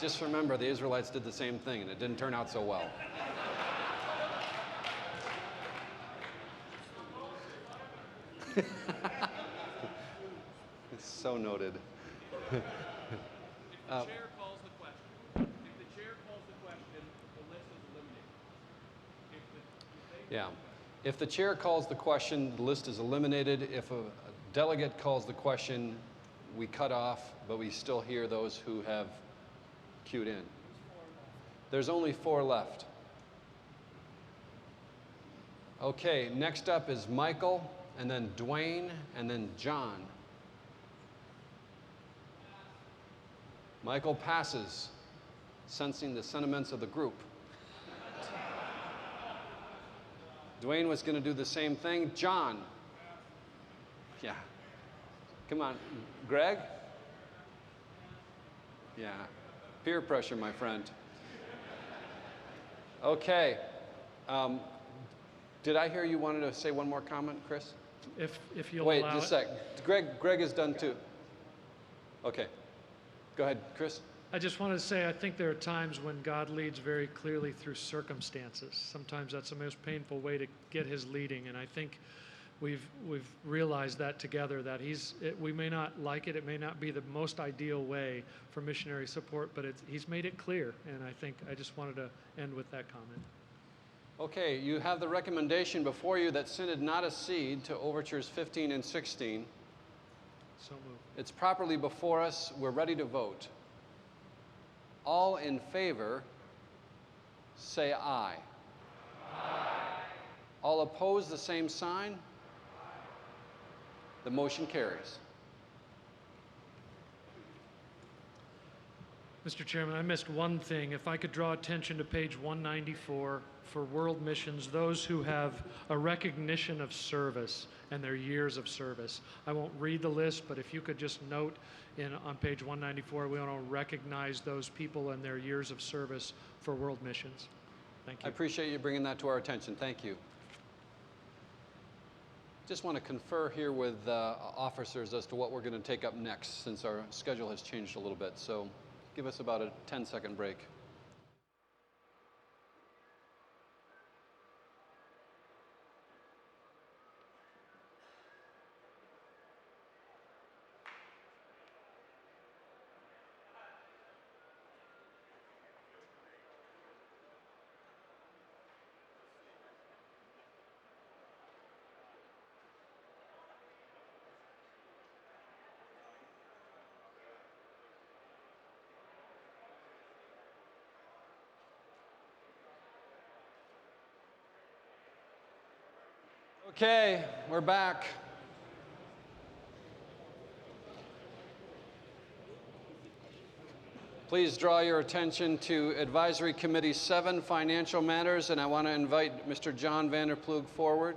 Just remember, the Israelites did the same thing, and it didn't turn out so well. It's so noted. If the chair calls the question, the list is eliminated. Yeah. If the chair calls the question, the list is eliminated. If a delegate calls the question, we cut off, but we still hear those who have queued in. There's only 4 left. Okay, next up is Michael, and then Dwayne, and then John. Michael passes, sensing the sentiments of the group. Dwayne was going to do the same thing. John. Yeah. Come on. Greg? Yeah. Peer pressure, my friend. Okay. Did I hear you wanted to say one more comment, Chris? If you'll Wait, allow just a sec. Greg is done too. Okay. Go ahead, Chris. I just wanted to say I think there are times when God leads very clearly through circumstances. Sometimes that's the most painful way to get his leading, and I think we've realized that together, that we may not like it, it may not be the most ideal way for missionary support, but he's made it clear, and I just wanted to end with that comment. Okay, you have the recommendation before you that Synod not accede to overtures 15 and 16. So moved. It's properly before us. We're ready to vote. All in favor, say aye. Aye. All opposed, the same sign. The motion carries. Mr. Chairman, I missed one thing. If I could draw attention to page 194 for world missions, those who have a recognition of service and their years of service. I won't read the list, but if you could just note on page 194, we want to recognize those people and their years of service for world missions. Thank you. I appreciate you bringing that to our attention. Thank you. Just want to confer here with officers as to what we're going to take up next, since our schedule has changed a little bit. So give us about a 10-second break. Okay, we're back. Please draw your attention to Advisory Committee 7, Financial Matters, and I want to invite Mr. John Vanderploeg forward.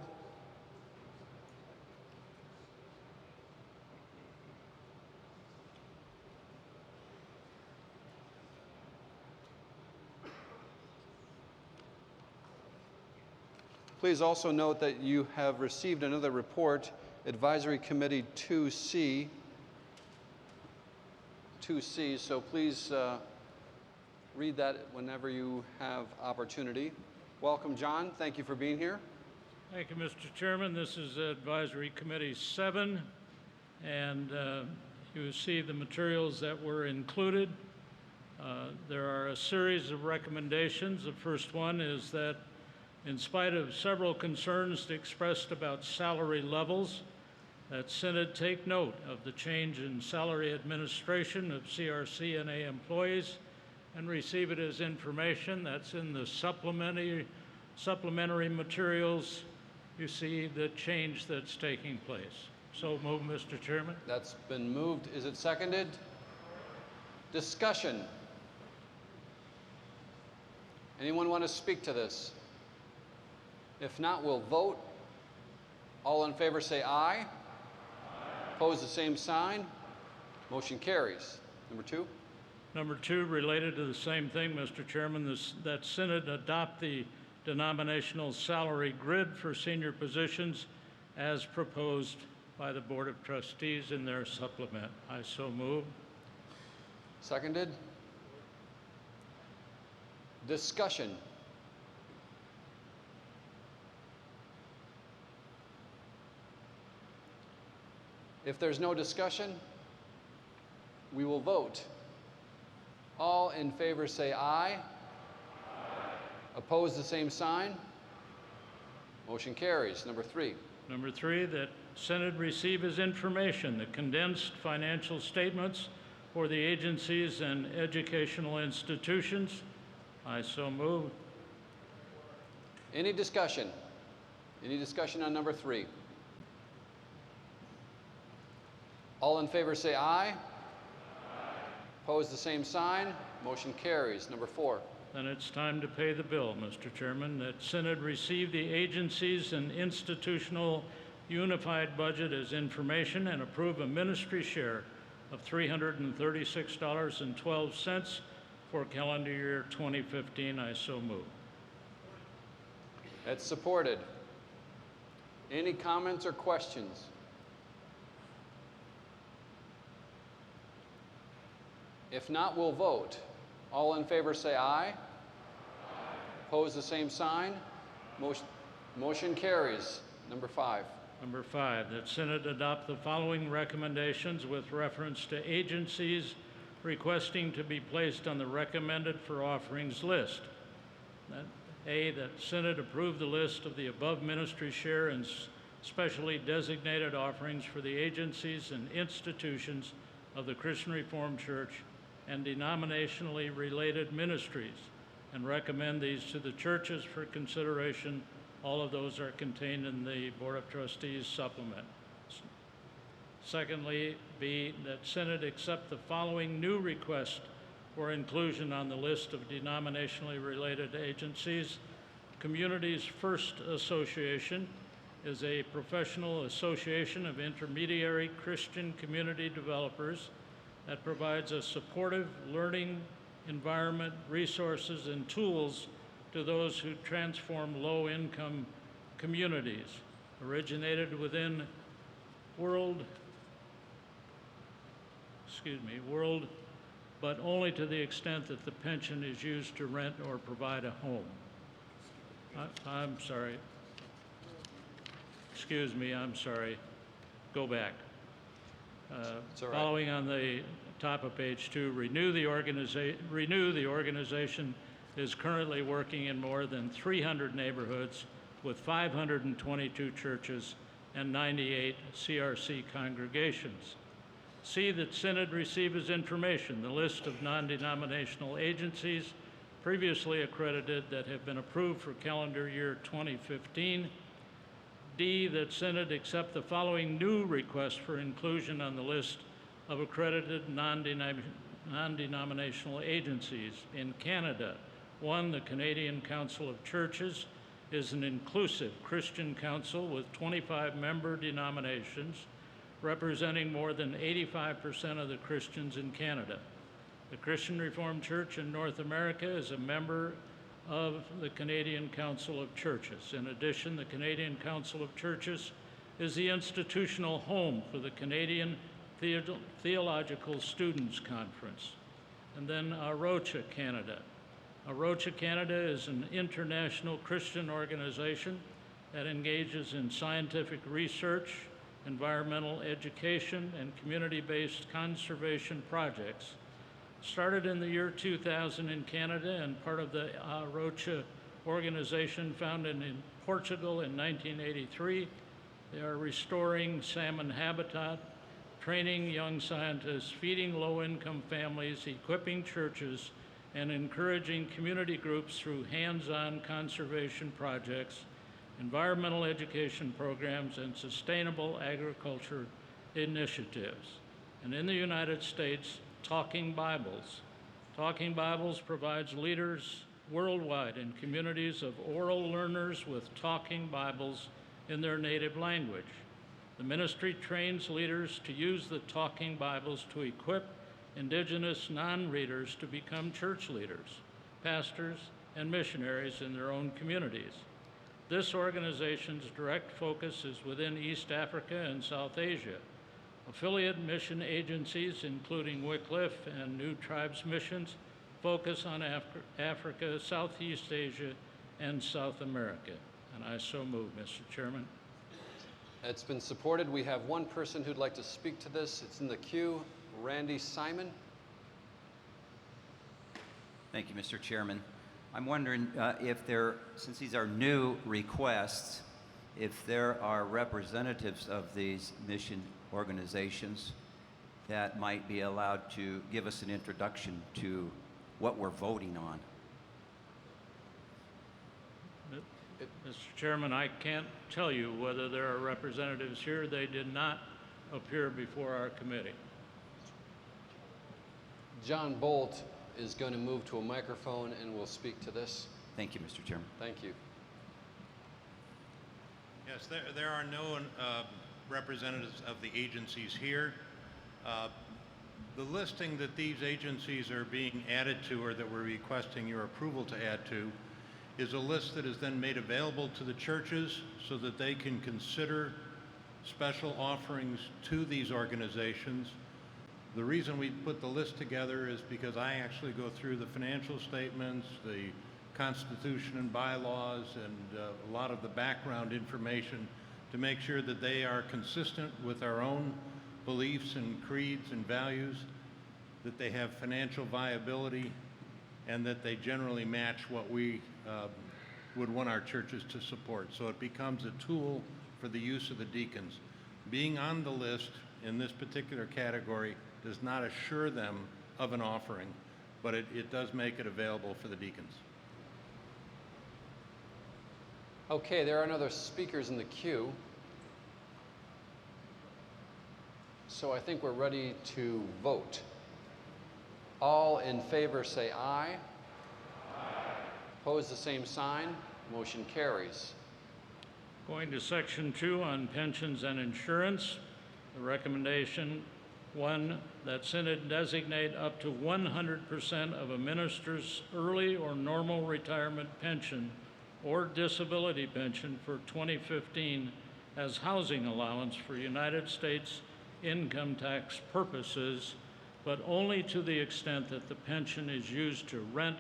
Please also note that you have received another report, Advisory Committee 2C, so please read that whenever you have opportunity. Welcome, John. Thank you for being here. Thank you, Mr. Chairman. This is Advisory Committee 7, and you see the materials that were included. There are a series of recommendations. The first one is that in spite of several concerns expressed about salary levels, that Synod take note of the change in salary administration of CRC&A employees and receive it as information. That's in the supplementary materials. You see the change that's taking place. So move, Mr. Chairman. That's been moved. Is it seconded? Discussion. Anyone want to speak to this? If not, we'll vote. All in favor say aye. Aye. Opposed, the same sign. Motion carries. Number 2. Number 2, related to the same thing, Mr. Chairman, that Synod adopt the denominational salary grid for senior positions as proposed by the Board of Trustees in their supplement. I so move. Seconded. Discussion. If there's no discussion, we will vote. All in favor say aye. Aye. Opposed, the same sign. Motion carries. Number 3. Number 3, that Synod receive as information the condensed financial statements for the agencies and educational institutions. I so move. Any discussion? Any discussion on number 3? All in favor say aye. Aye. Opposed, the same sign. Motion carries. Number 4. Then it's time to pay the bill, Mr. Chairman, that Synod receive the agencies and institutional unified budget as information and approve a ministry share of $336.12 for calendar year 2015. I so move. That's supported. Any comments or questions? If not, we'll vote. All in favor say aye. Aye. Opposed, the same sign. Motion carries. Number 5. Number 5, that Synod adopt the following recommendations with reference to agencies requesting to be placed on the recommended for offerings list. That Synod approve the list of the above ministry share and specially designated offerings for the agencies and institutions of the Christian Reformed Church and denominationally related ministries, and recommend these to the churches for consideration. All of those are contained in the Board of Trustees supplement. Secondly, B, that Synod accept the following new request for inclusion on the list of denominationally related agencies. Communities First Association is a professional association of intermediary Christian community developers that provides a supportive learning environment, resources, and tools to those who transform low-income communities. Originated within world, but only to the extent that the pension is used to rent or provide a home. I'm sorry. Excuse me, I'm sorry. Go back. Following on the top of page 2, Renew the organization is currently working in more than 300 neighborhoods with 522 churches and 98 CRC congregations. See that Synod receive as information the list of non-denominational agencies previously accredited that have been approved for calendar year 2015. D, that Synod accept the following new request for inclusion on the list of accredited non-denominational agencies. In Canada, one, the Canadian Council of Churches, is an inclusive Christian council with 25 member denominations representing more than 85% of the Christians in Canada. The Christian Reformed Church in North America is a member of the Canadian Council of Churches. In addition, the Canadian Council of Churches is the institutional home for the Canadian Theological Students Conference. And then Arocha Canada. Arocha Canada is an international Christian organization that engages in scientific research, environmental education, and community-based conservation projects. Started in the year 2000 in Canada and part of the Arocha organization founded in Portugal in 1983. They are restoring salmon habitat, training young scientists, feeding low-income families, equipping churches, and encouraging community groups through hands-on conservation projects, environmental education programs, and sustainable agriculture initiatives. And in the United States, Talking Bibles. Talking Bibles provides leaders worldwide in communities of oral learners with talking Bibles in their native language. The ministry trains leaders to use the Talking Bibles to equip indigenous non-readers to become church leaders, pastors, and missionaries in their own communities. This organization's direct focus is within East Africa and South Asia. Affiliate mission agencies, including Wycliffe and New Tribes Missions, focus on Africa, Southeast Asia, and South America. And I so move, Mr. Chairman. It's been supported. We have one person who'd like to speak to this. It's in the queue. Randy Simon. Thank you, Mr. Chairman. I'm wondering if there, since these are new requests, if there are representatives of these mission organizations that might be allowed to give us an introduction to what we're voting on. Mr. Chairman, I can't tell you whether there are representatives here. They did not appear before our committee. John Bolt is going to move to a microphone and will speak to this. Thank you, Mr. Chairman. Thank you. Yes, there are no representatives of the agencies here. The listing that these agencies are being added to, or that we're requesting your approval to add to, is a list that is then made available to the churches so that they can consider special offerings to these organizations. The reason we put the list together is because I actually go through the financial statements, the Constitution and bylaws, and a lot of the background information to make sure that they are consistent with our own beliefs and creeds and values, that they have financial viability, and that they generally match what we would want our churches to support. So it becomes a tool for the use of the deacons. Being on the list in this particular category does not assure them of an offering, but it does make it available for the deacons. Okay, there are no other speakers in the queue. So I think we're ready to vote. All in favor say aye. Opposed, the same sign. Motion carries. Going to section 2 on pensions and insurance, the recommendation 1, that Synod designate up to 100% of a minister's early or normal retirement pension or disability pension for 2015 as housing allowance for United States income tax purposes, but only to the extent that the pension is used to rent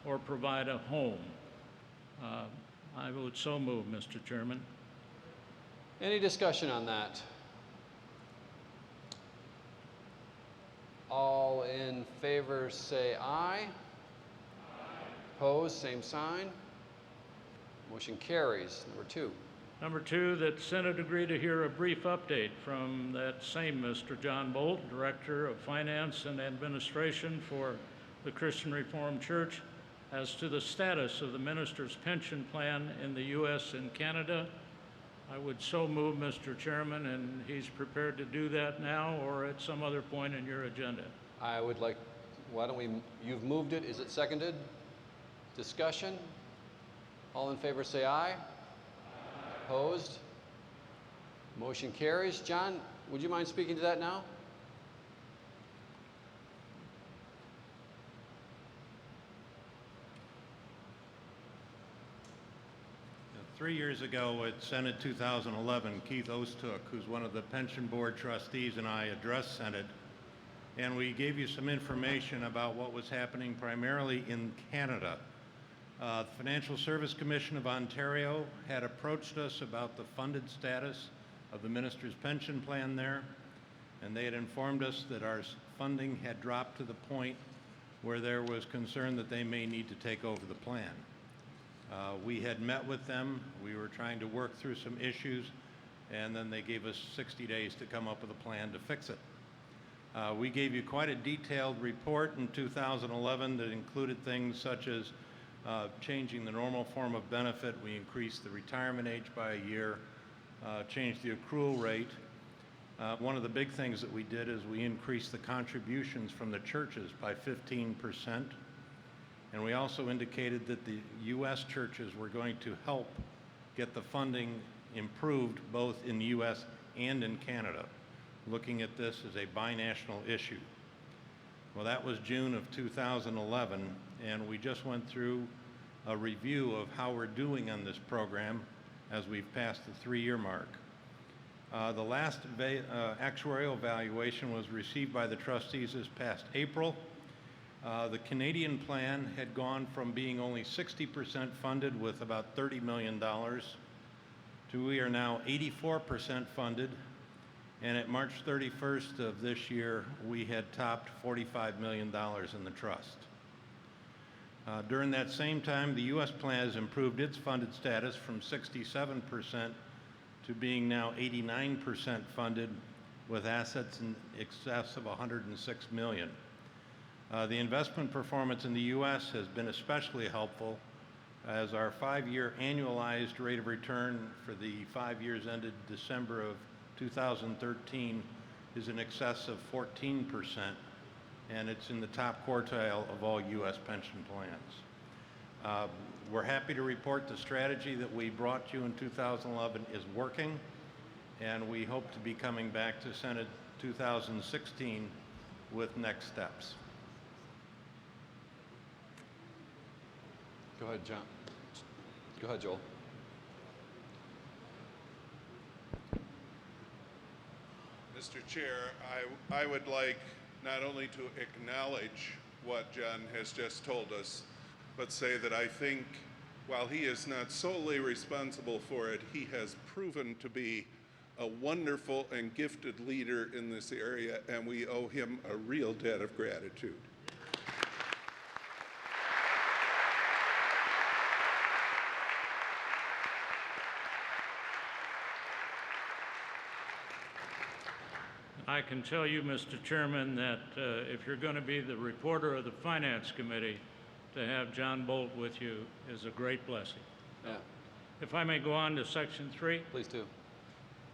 or provide a home. I would so move, Mr. Chairman. Any discussion on that? All in favor say aye. Opposed, same sign. Motion carries. Number 2. Number 2, that Synod agree to hear a brief update from that same Mr. John Bolt, Director of Finance and Administration for the Christian Reformed Church, as to the status of the minister's pension plan in the U.S. and Canada. I would so move, Mr. Chairman, and he's prepared to do that now or at some other point in your agenda. I would like why don't we, you've moved it, is it seconded? Discussion? All in favor say aye. Opposed? Motion carries. John, would you mind speaking to that now? 3 years ago at Senate 2011, Keith Ostook, who's one of the pension board trustees, and I addressed Senate, and we gave you some information about what was happening primarily in Canada. The Financial Service Commission of Ontario had approached us about the funded status of the minister's pension plan there, and they had informed us that our funding had dropped to the point where there was concern that they may need to take over the plan. We had met with them, we were trying to work through some issues, and then they gave us 60 days to come up with a plan to fix it. We gave you quite a detailed report in 2011 that included things such as changing the normal form of benefit. We increased the retirement age by a year, changed the accrual rate. One of the big things that we did is we increased the contributions from the churches by 15%. And we also indicated that the U.S. churches were going to help get the funding improved both in the U.S. and in Canada, looking at this as a binational issue. Well, that was June of 2011, and we just went through a review of how we're doing on this program as we've passed the 3-year mark. The last actuarial evaluation was received by the trustees this past April. The Canadian plan had gone from being only 60% funded with about $30 million to we are now 84% funded, and at March 31st of this year, we had topped $45 million in the trust. During that same time, the U.S. plan has improved its funded status from 67% to being now 89% funded with assets in excess of $106 million. The investment performance in the U.S. has been especially helpful as our 5-year annualized rate of return for the 5 years ended December of 2013 is in excess of 14%, and it's in the top quartile of all U.S. pension plans. We're happy to report the strategy that we brought you in 2011 is working, and we hope to be coming back to Senate 2016 with next steps. Go ahead, John. Go ahead, Joel. Mr. Chair, I would like not only to acknowledge what John has just told us, but say that I think while he is not solely responsible for it, he has proven to be a wonderful and gifted leader in this area, and we owe him a real debt of gratitude. I can tell you, Mr. Chairman, that if you're going to be the reporter of the Finance Committee, to have John Bolt with you is a great blessing. Yeah. If I may go on to Section 3. Please do.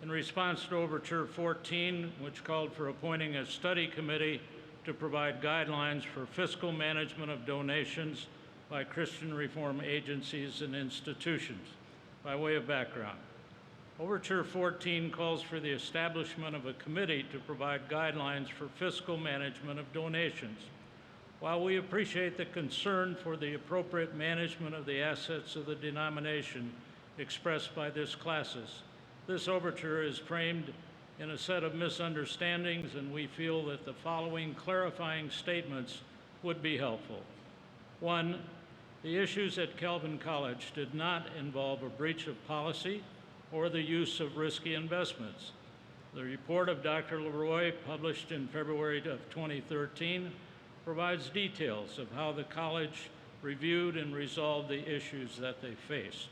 In response to Overture 14, which called for appointing a study committee to provide guidelines for fiscal management of donations by Christian reform agencies and institutions. By way of background, Overture 14 calls for the establishment of a committee to provide guidelines for fiscal management of donations. While we appreciate the concern for the appropriate management of the assets of the denomination expressed by this classis, this overture is framed in a set of misunderstandings, and we feel that the following clarifying statements would be helpful. 1, the issues at Calvin College did not involve a breach of policy or the use of risky investments. The report of Dr. Leroy, published in February of 2013, provides details of how the college reviewed and resolved the issues that they faced.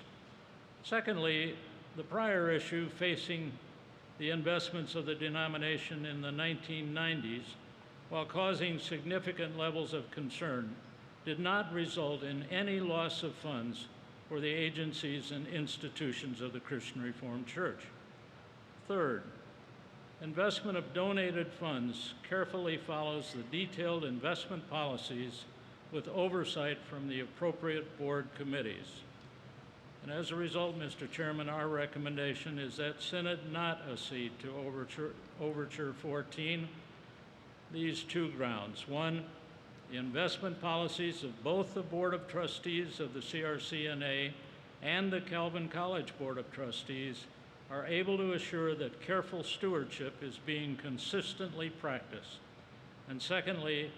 Secondly, the prior issue facing the investments of the denomination in the 1990s, while causing significant levels of concern, did not result in any loss of funds for the agencies and institutions of the Christian Reformed Church. Third, investment of donated funds carefully follows the detailed investment policies with oversight from the appropriate board committees. And as a result, Mr. Chairman, our recommendation is that Synod not accede to Overture 14. These two grounds. One, the investment policies of both the Board of Trustees of the CRCNA and the Calvin College Board of Trustees are able to assure that careful stewardship is being consistently practiced. And secondly,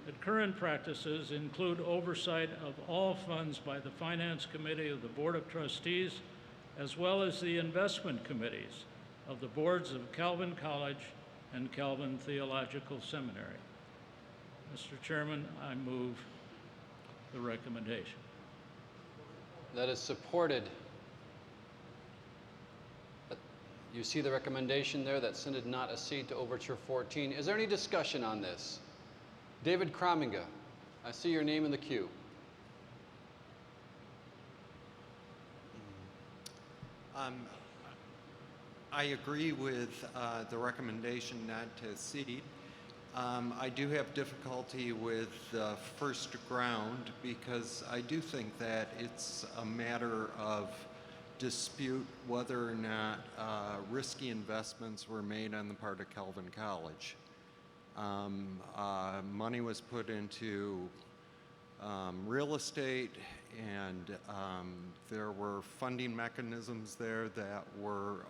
that current practices include oversight of all funds by the Finance Committee of the Board of Trustees, as well as the investment committees of the boards of Calvin College and Calvin Theological Seminary. Mr. Chairman, I move the recommendation. That is supported. You see the recommendation there that Synod not accede to Overture 14. Is there any discussion on this? David Krominga, I see your name in the queue. I agree with the recommendation not to accede. I do have difficulty with the first ground because I do think that it's a matter of dispute whether or not risky investments were made on the part of Calvin College. Money was put into real estate, and there were funding mechanisms there that were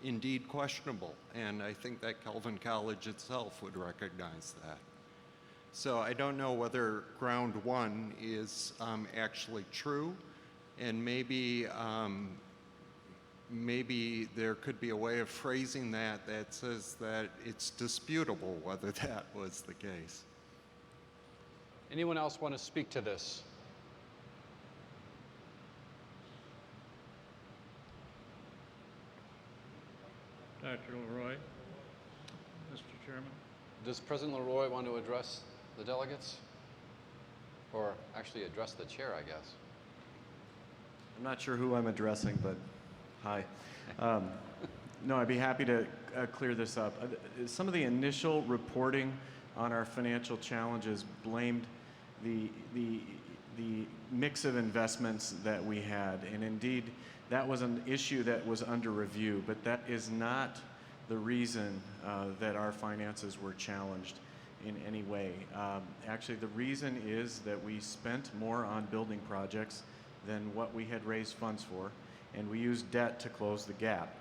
indeed questionable, and I think that Calvin College itself would recognize that. So I don't know whether ground one is actually true, and maybe there could be a way of phrasing that that says that it's disputable whether that was the case. Anyone else want to speak to this? Dr. Leroy, Mr. Chairman. Does President Leroy want to address the delegates? Or actually address the chair, I guess. I'm not sure who I'm addressing, but hi. No, I'd be happy to clear this up. Some of the initial reporting on our financial challenges blamed the mix of investments that we had, and indeed that was an issue that was under review, but that is not the reason that our finances were challenged in any way. Actually, the reason is that we spent more on building projects than what we had raised funds for, and we used debt to close the gap.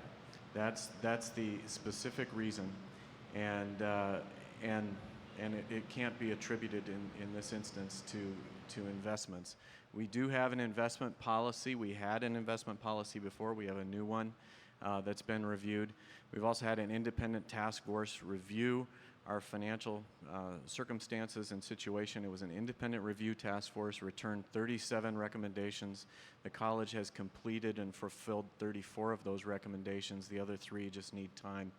That's the specific reason, and it can't be attributed in this instance to investments. We do have an investment policy. We had an investment policy before. We have a new one that's been reviewed. We've also had an independent task force review our financial circumstances and situation. It was an independent review task force, returned 37 recommendations. The college has completed and fulfilled 34 of those recommendations. The other 3 just need time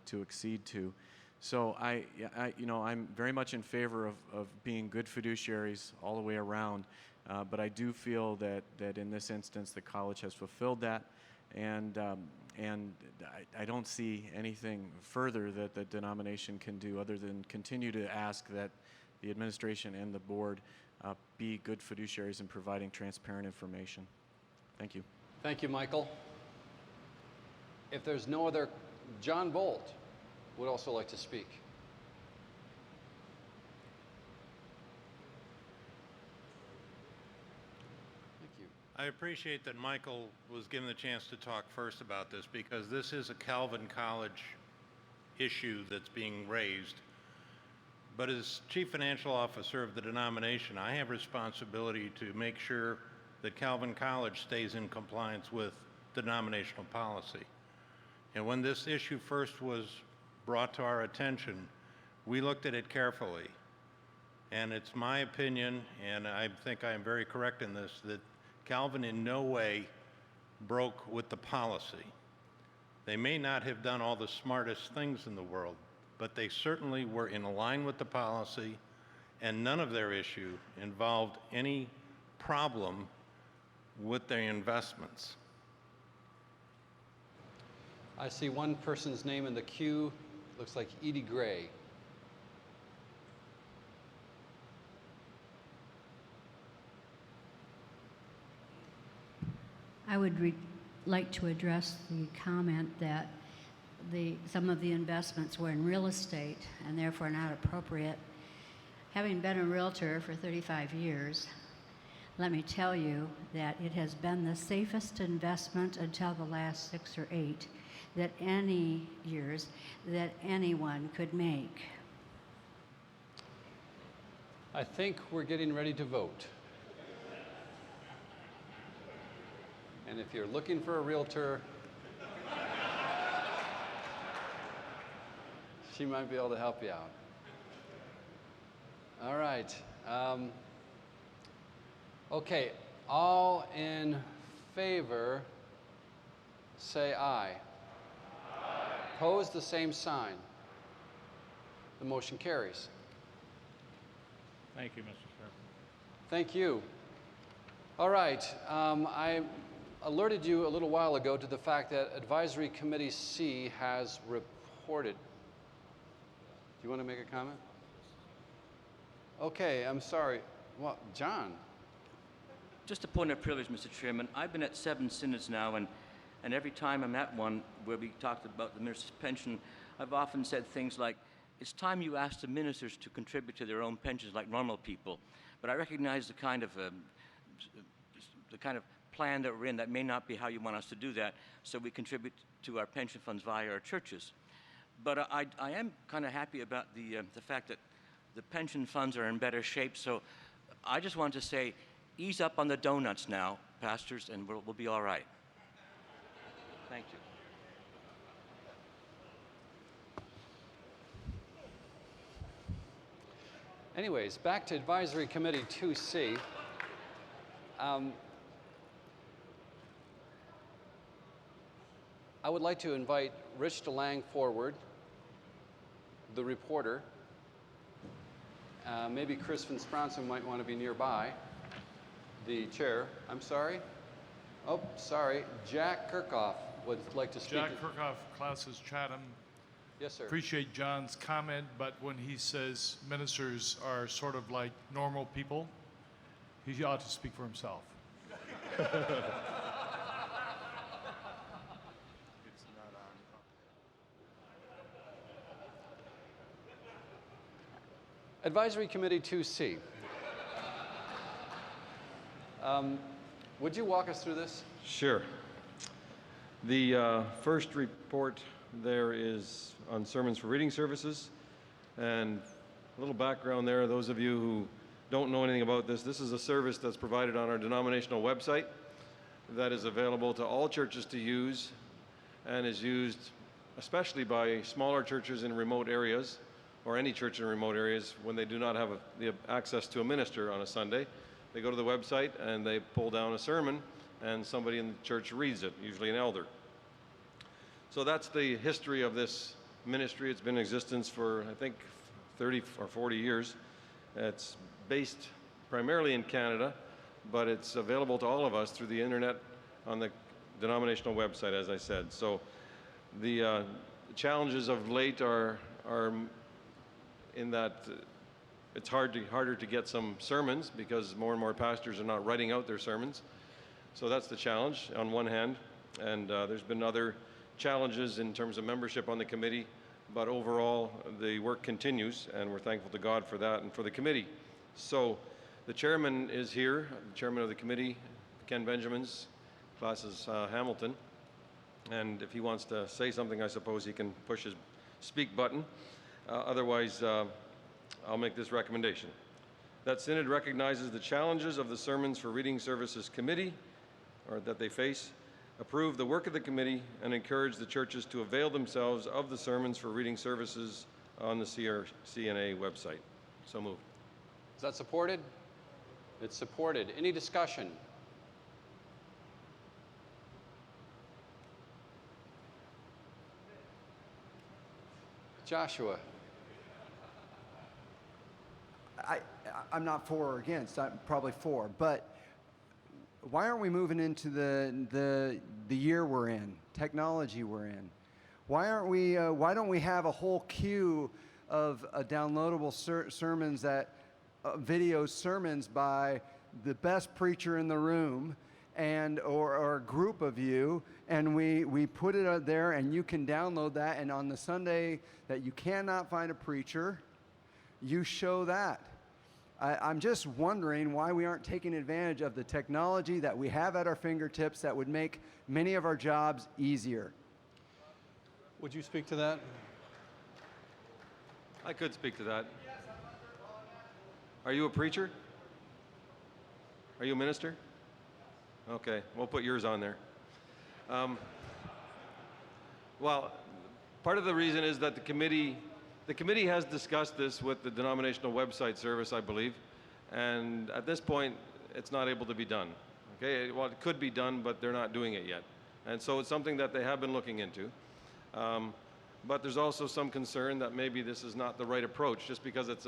to accede to. So I'm very much in favor of being good fiduciaries all the way around, but I do feel that in this instance the college has fulfilled that, and I don't see anything further that the denomination can do other than continue to ask that the administration and the board be good fiduciaries in providing transparent information. Thank you. Thank you, Michael. If there's no other, John Bolt would also like to speak. Thank you. I appreciate that Michael was given the chance to talk first about this, because this is a Calvin College issue that's being raised. But as Chief Financial Officer of the denomination, I have responsibility to make sure that Calvin College stays in compliance with denominational policy. And when this issue first was brought to our attention, we looked at it carefully. And it's my opinion, and I think I am very correct in this, that Calvin in no way broke with the policy. They may not have done all the smartest things in the world, but they certainly were in line with the policy, and none of their issue involved any problem with their investments. I see one person's name in the queue Looks like Edie Gray. I would like to address the comment that some of the investments were in real estate and therefore not appropriate. Having been a realtor for 35 years, let me tell you that it has been the safest investment until the last 6 or 8 that anyone could make. I think we're getting ready to vote. And if you're looking for a realtor, she might be able to help you out. All right. Okay, all in favor, say aye. Opposed, the same sign. The motion carries. Thank you, Mr. Chairman. Thank you. All right, I alerted you a little while ago to the fact that Advisory Committee C has reported. Do you want to make a comment? Okay, I'm sorry. Well, John. Just a point of privilege, Mr. Chairman. I've been at 7 synods now, and every time I'm at one where we talked about the minister's pension, I've often said things like, it's time you asked the ministers to contribute to their own pensions like normal people. But I recognize the kind of plan that we're in. That may not be how you want us to do that, so we contribute to our pension funds via our churches. But I am kind of happy about the fact that the pension funds are in better shape, so I just want to say, ease up on the donuts now, pastors, and we'll be all right. Thank you. Anyways, back to Advisory Committee 2C. I would like to invite Rich DeLang forward, the reporter. Maybe Chris Van Spronsen might want to be nearby. The chair, I'm sorry. Oh, sorry. Jack Kirkhoff would like to speak. Jack Kirkhoff, Classes Chatham. Yes, sir. Appreciate John's comment, but when he says ministers are sort of like normal people, he ought to speak for himself. Advisory Committee 2C. Would you walk us through this? Sure. The first report there is on sermons for reading services. And a little background there, those of you who don't know anything about this, this is a service that's provided on our denominational website that is available to all churches to use and is used especially by smaller churches in remote areas, or any church in remote areas, when they do not have the access to a minister on a Sunday. They go to the website and they pull down a sermon and somebody in the church reads it, usually an elder. So that's the history of this ministry. It's been in existence for, I think, 30 or 40 years. It's based primarily in Canada, but it's available to all of us through the internet on the denominational website, as I said. So the challenges of late are in that it's harder to get some sermons because more and more pastors are not writing out their sermons. So that's the challenge on one hand. And there's been other challenges in terms of membership on the committee, but overall the work continues, and we're thankful to God for that and for the committee. So the chairman is here, the chairman of the committee, Ken Benjamins, Classes Hamilton. And if he wants to say something, I suppose he can push his speak button. Otherwise, I'll make this recommendation. That Synod recognizes the challenges of the Sermons for Reading Services Committee, or that they face, approve the work of the committee, and encourage the churches to avail themselves of the Sermons for Reading Services on the CRCNA website. So moved. Is that supported? It's supported. Any discussion? Joshua. I'm not for or against. I'm probably for. But why aren't we moving into the year we're in, technology we're in? Why don't we have a whole queue of downloadable sermons video sermons by the best preacher in the room or a group of you, and we put it out there, and you can download that, and on the Sunday that you cannot find a preacher, you show that. I'm just wondering why we aren't taking advantage of the technology that we have at our fingertips that would make many of our jobs easier. Would you speak to that? I could speak to that. Are you a preacher? Are you a minister? Okay, we'll put yours on there. Well, part of the reason is that the committee has discussed this with the denominational website service, I believe, and at this point, it's not able to be done. Okay, well, it could be done, but they're not doing it yet. And so it's something that they have been looking into. But there's also some concern that maybe this is not the right approach. Just because it's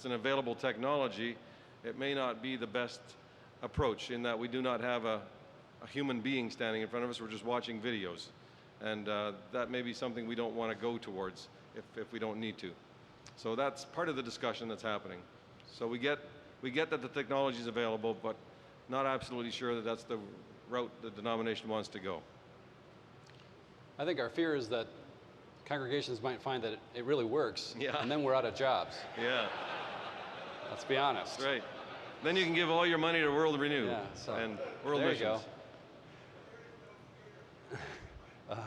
an available technology, it may not be the best approach, in that we do not have a human being standing in front of us. We're just watching videos. And that may be something we don't want to go towards if we don't need to. So that's part of the discussion that's happening. So we get that the technology is available, but not absolutely sure that that's the route the denomination wants to go. I think our fear is that congregations might find that it really works, Yeah. and then we're out of jobs. Yeah. Let's be honest. Right. Then you can give all your money to World Renew Yeah, and World there Missions. You go.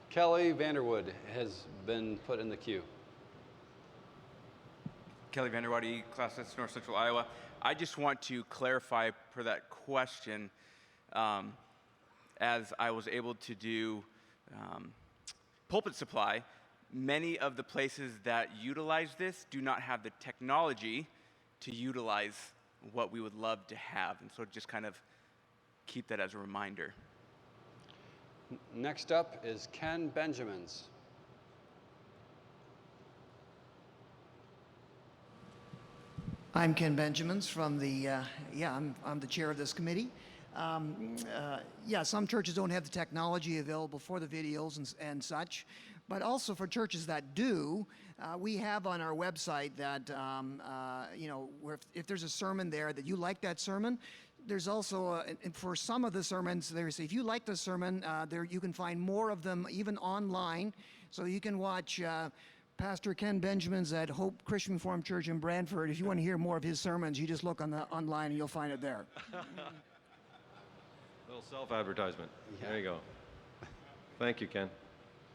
Kelly Vanderwood has been put in the queue. Kelly Vanderwood, Class North Central Iowa. I just want to clarify per that question, as I was able to do pulpit supply, many of the places that utilize this do not have the technology to utilize what we would love to have. And so just kind of keep that as a reminder. Next up is Ken Benjamins. I'm Ken Benjamins from the, I'm the chair of this committee. Some churches don't have the technology available for the videos and such, but also for churches that do, we have on our website that, if there's a sermon there that you like that sermon, there's also, for some of the sermons, if you like the sermon, you can find more of them even online. So you can watch Pastor Ken Benjamins at Hope Christian Reformed Church in Brantford. If you want to hear more of his sermons, you just look online and you'll find it there. Little self-advertisement. There you go. Thank you, Ken.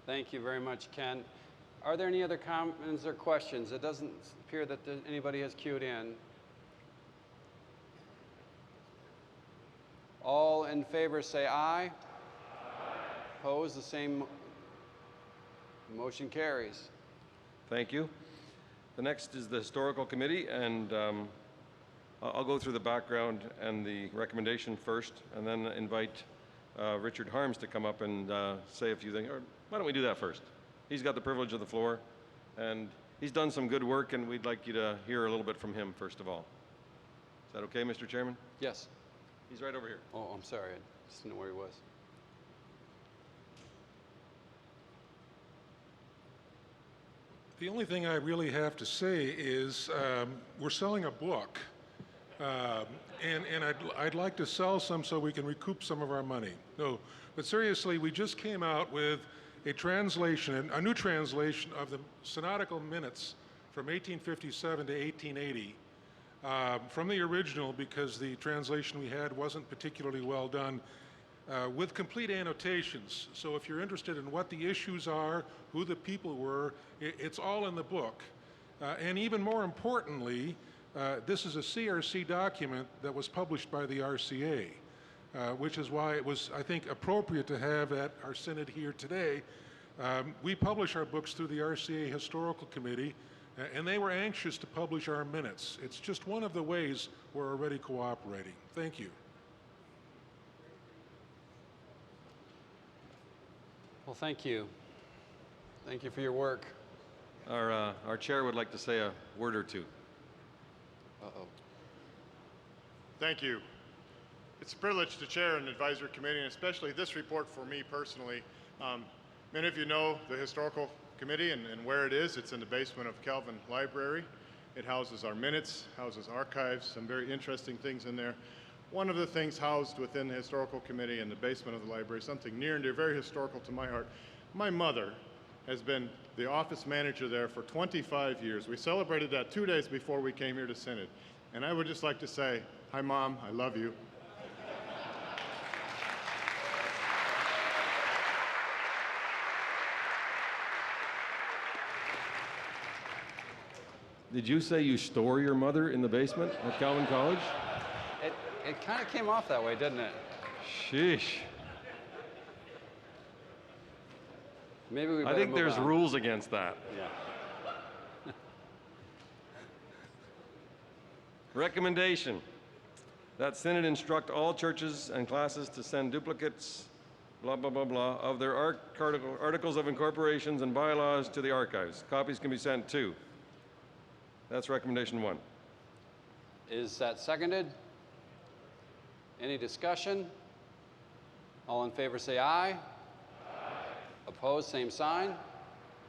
Thank you very much, Ken. Are there any other comments or questions? It doesn't appear that anybody has queued in. All in favor say aye. Aye. Opposed, the same. Motion carries. Thank you. The next is the Historical Committee, and I'll go through the background and the recommendation first, and then invite Richard Harms to come up and say a few things. Or why don't we do that first? He's got the privilege of the floor, and he's done some good work, and we'd like you to hear a little bit from him first of all. Is that okay, Mr. Chairman? Yes. He's right over here. Oh, I'm sorry. I just didn't know where he was. The only thing I really have to say is we're selling a book, and I'd like to sell some so we can recoup some of our money. No, but seriously, we just came out with a translation, a new translation of the synodical minutes from 1857 to 1880 from the original, because the translation we had wasn't particularly well done, with complete annotations. So if you're interested in what the issues are, who the people were, it's all in the book. And even more importantly, this is a CRC document that was published by the RCA, which is why it was, I think, appropriate to have at our synod here today. We publish our books through the RCA Historical Committee, and they were anxious to publish our minutes. It's just one of the ways we're already cooperating. Thank you. Well, thank you. Thank you for your work. Our chair would like to say a word or two. Uh-oh. Thank you. It's a privilege to chair an advisory committee, and especially this report for me personally. Many of you know the Historical Committee and where it is. It's in the basement of Calvin Library. It houses our minutes, houses archives, some very interesting things in there. One of the things housed within the Historical Committee in the basement of the library, something near and dear, very historical to my heart. My mother has been the office manager there for 25 years. We celebrated that 2 days before we came here to Synod. And I would just like to say, hi Mom, I love you. Did you say you store your mother in the basement at Calvin College? It kind of came off that way, didn't it? Sheesh. Maybe we I better think move there's on. rules against that. Yeah. Recommendation that Synod instruct all churches and classes to send duplicates, blah, blah, blah, blah, of their articles of incorporations and bylaws to the archives. Copies can be sent to. That's recommendation 1. Is that seconded? Any discussion? All in favor say aye. Aye. Opposed, same sign.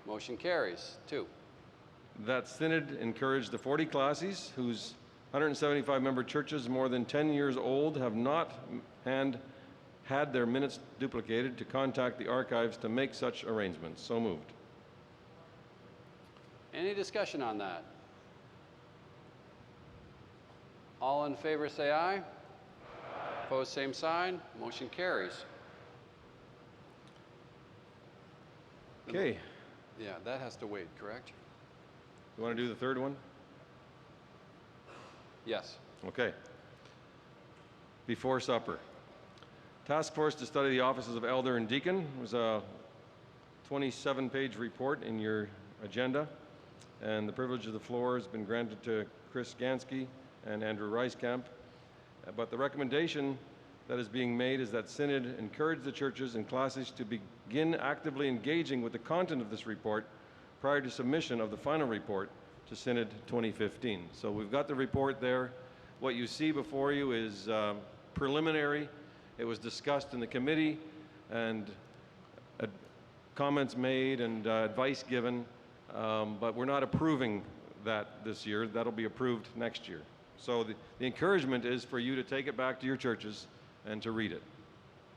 Motion carries. 2. That Synod encourage the 40 classes whose 175 member churches more than 10 years old have not had their minutes duplicated to contact the archives to make such arrangements. So moved. Any discussion on that? All in favor say aye. Aye. Opposed, same sign. Motion carries. Okay. Yeah, that has to wait, correct? You want to do the third one? Yes. Okay. Before supper. Task force to study the offices of elder and deacon was a 27-page report in your agenda, and the privilege of the floor has been granted to Chris Gansky and Andrew Reiskamp. But the recommendation that is being made is that Synod encourage the churches and classes to begin actively engaging with the content of this report prior to submission of the final report to Synod 2015. So we've got the report there. What you see before you is preliminary. It was discussed in the committee and comments made and advice given, but we're not approving that this year. That'll be approved next year. So the encouragement is for you to take it back to your churches and to read it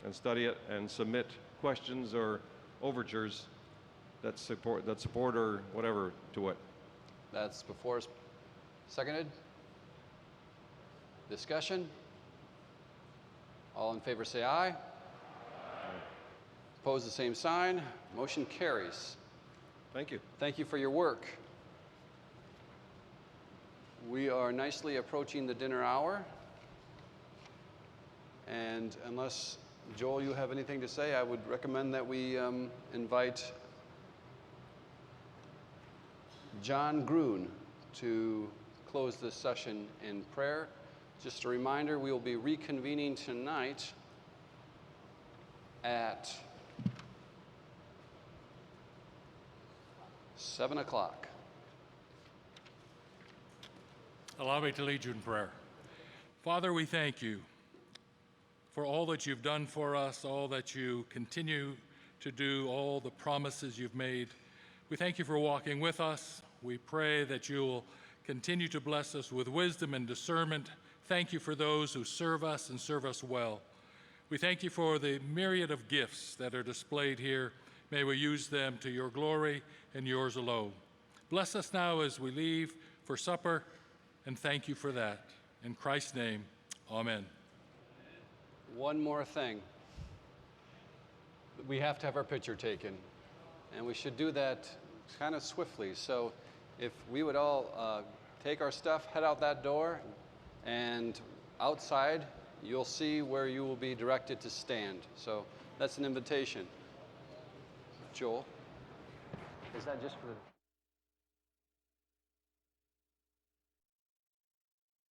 and study it and submit questions or overtures that support or whatever to it. That's before. Seconded? Discussion? All in favor say aye. Aye. Opposed, the same sign. Motion carries. Thank you. Thank you for your work. We are nicely approaching the dinner hour. And unless, Joel, you have anything to say, I would recommend that we invite John Gruen to close this session in prayer. Just a reminder, we will be reconvening tonight at 7 o'clock. Allow me to lead you in prayer. Father, we thank you for all that you've done for us, all that you continue to do, all the promises you've made. We thank you for walking with us. We pray that you will continue to bless us with wisdom and discernment. Thank you for those who serve us and serve us well. We thank you for the myriad of gifts that are displayed here. May we use them to your glory and yours alone. Bless us now as we leave for supper, and thank you for that. In Christ's name, amen. One more thing. We have to have our picture taken, and we should do that kind of swiftly. So if we would all take our stuff, head out that door, and outside you'll see where you will be directed to stand. So that's an invitation. Joel? Is that just for the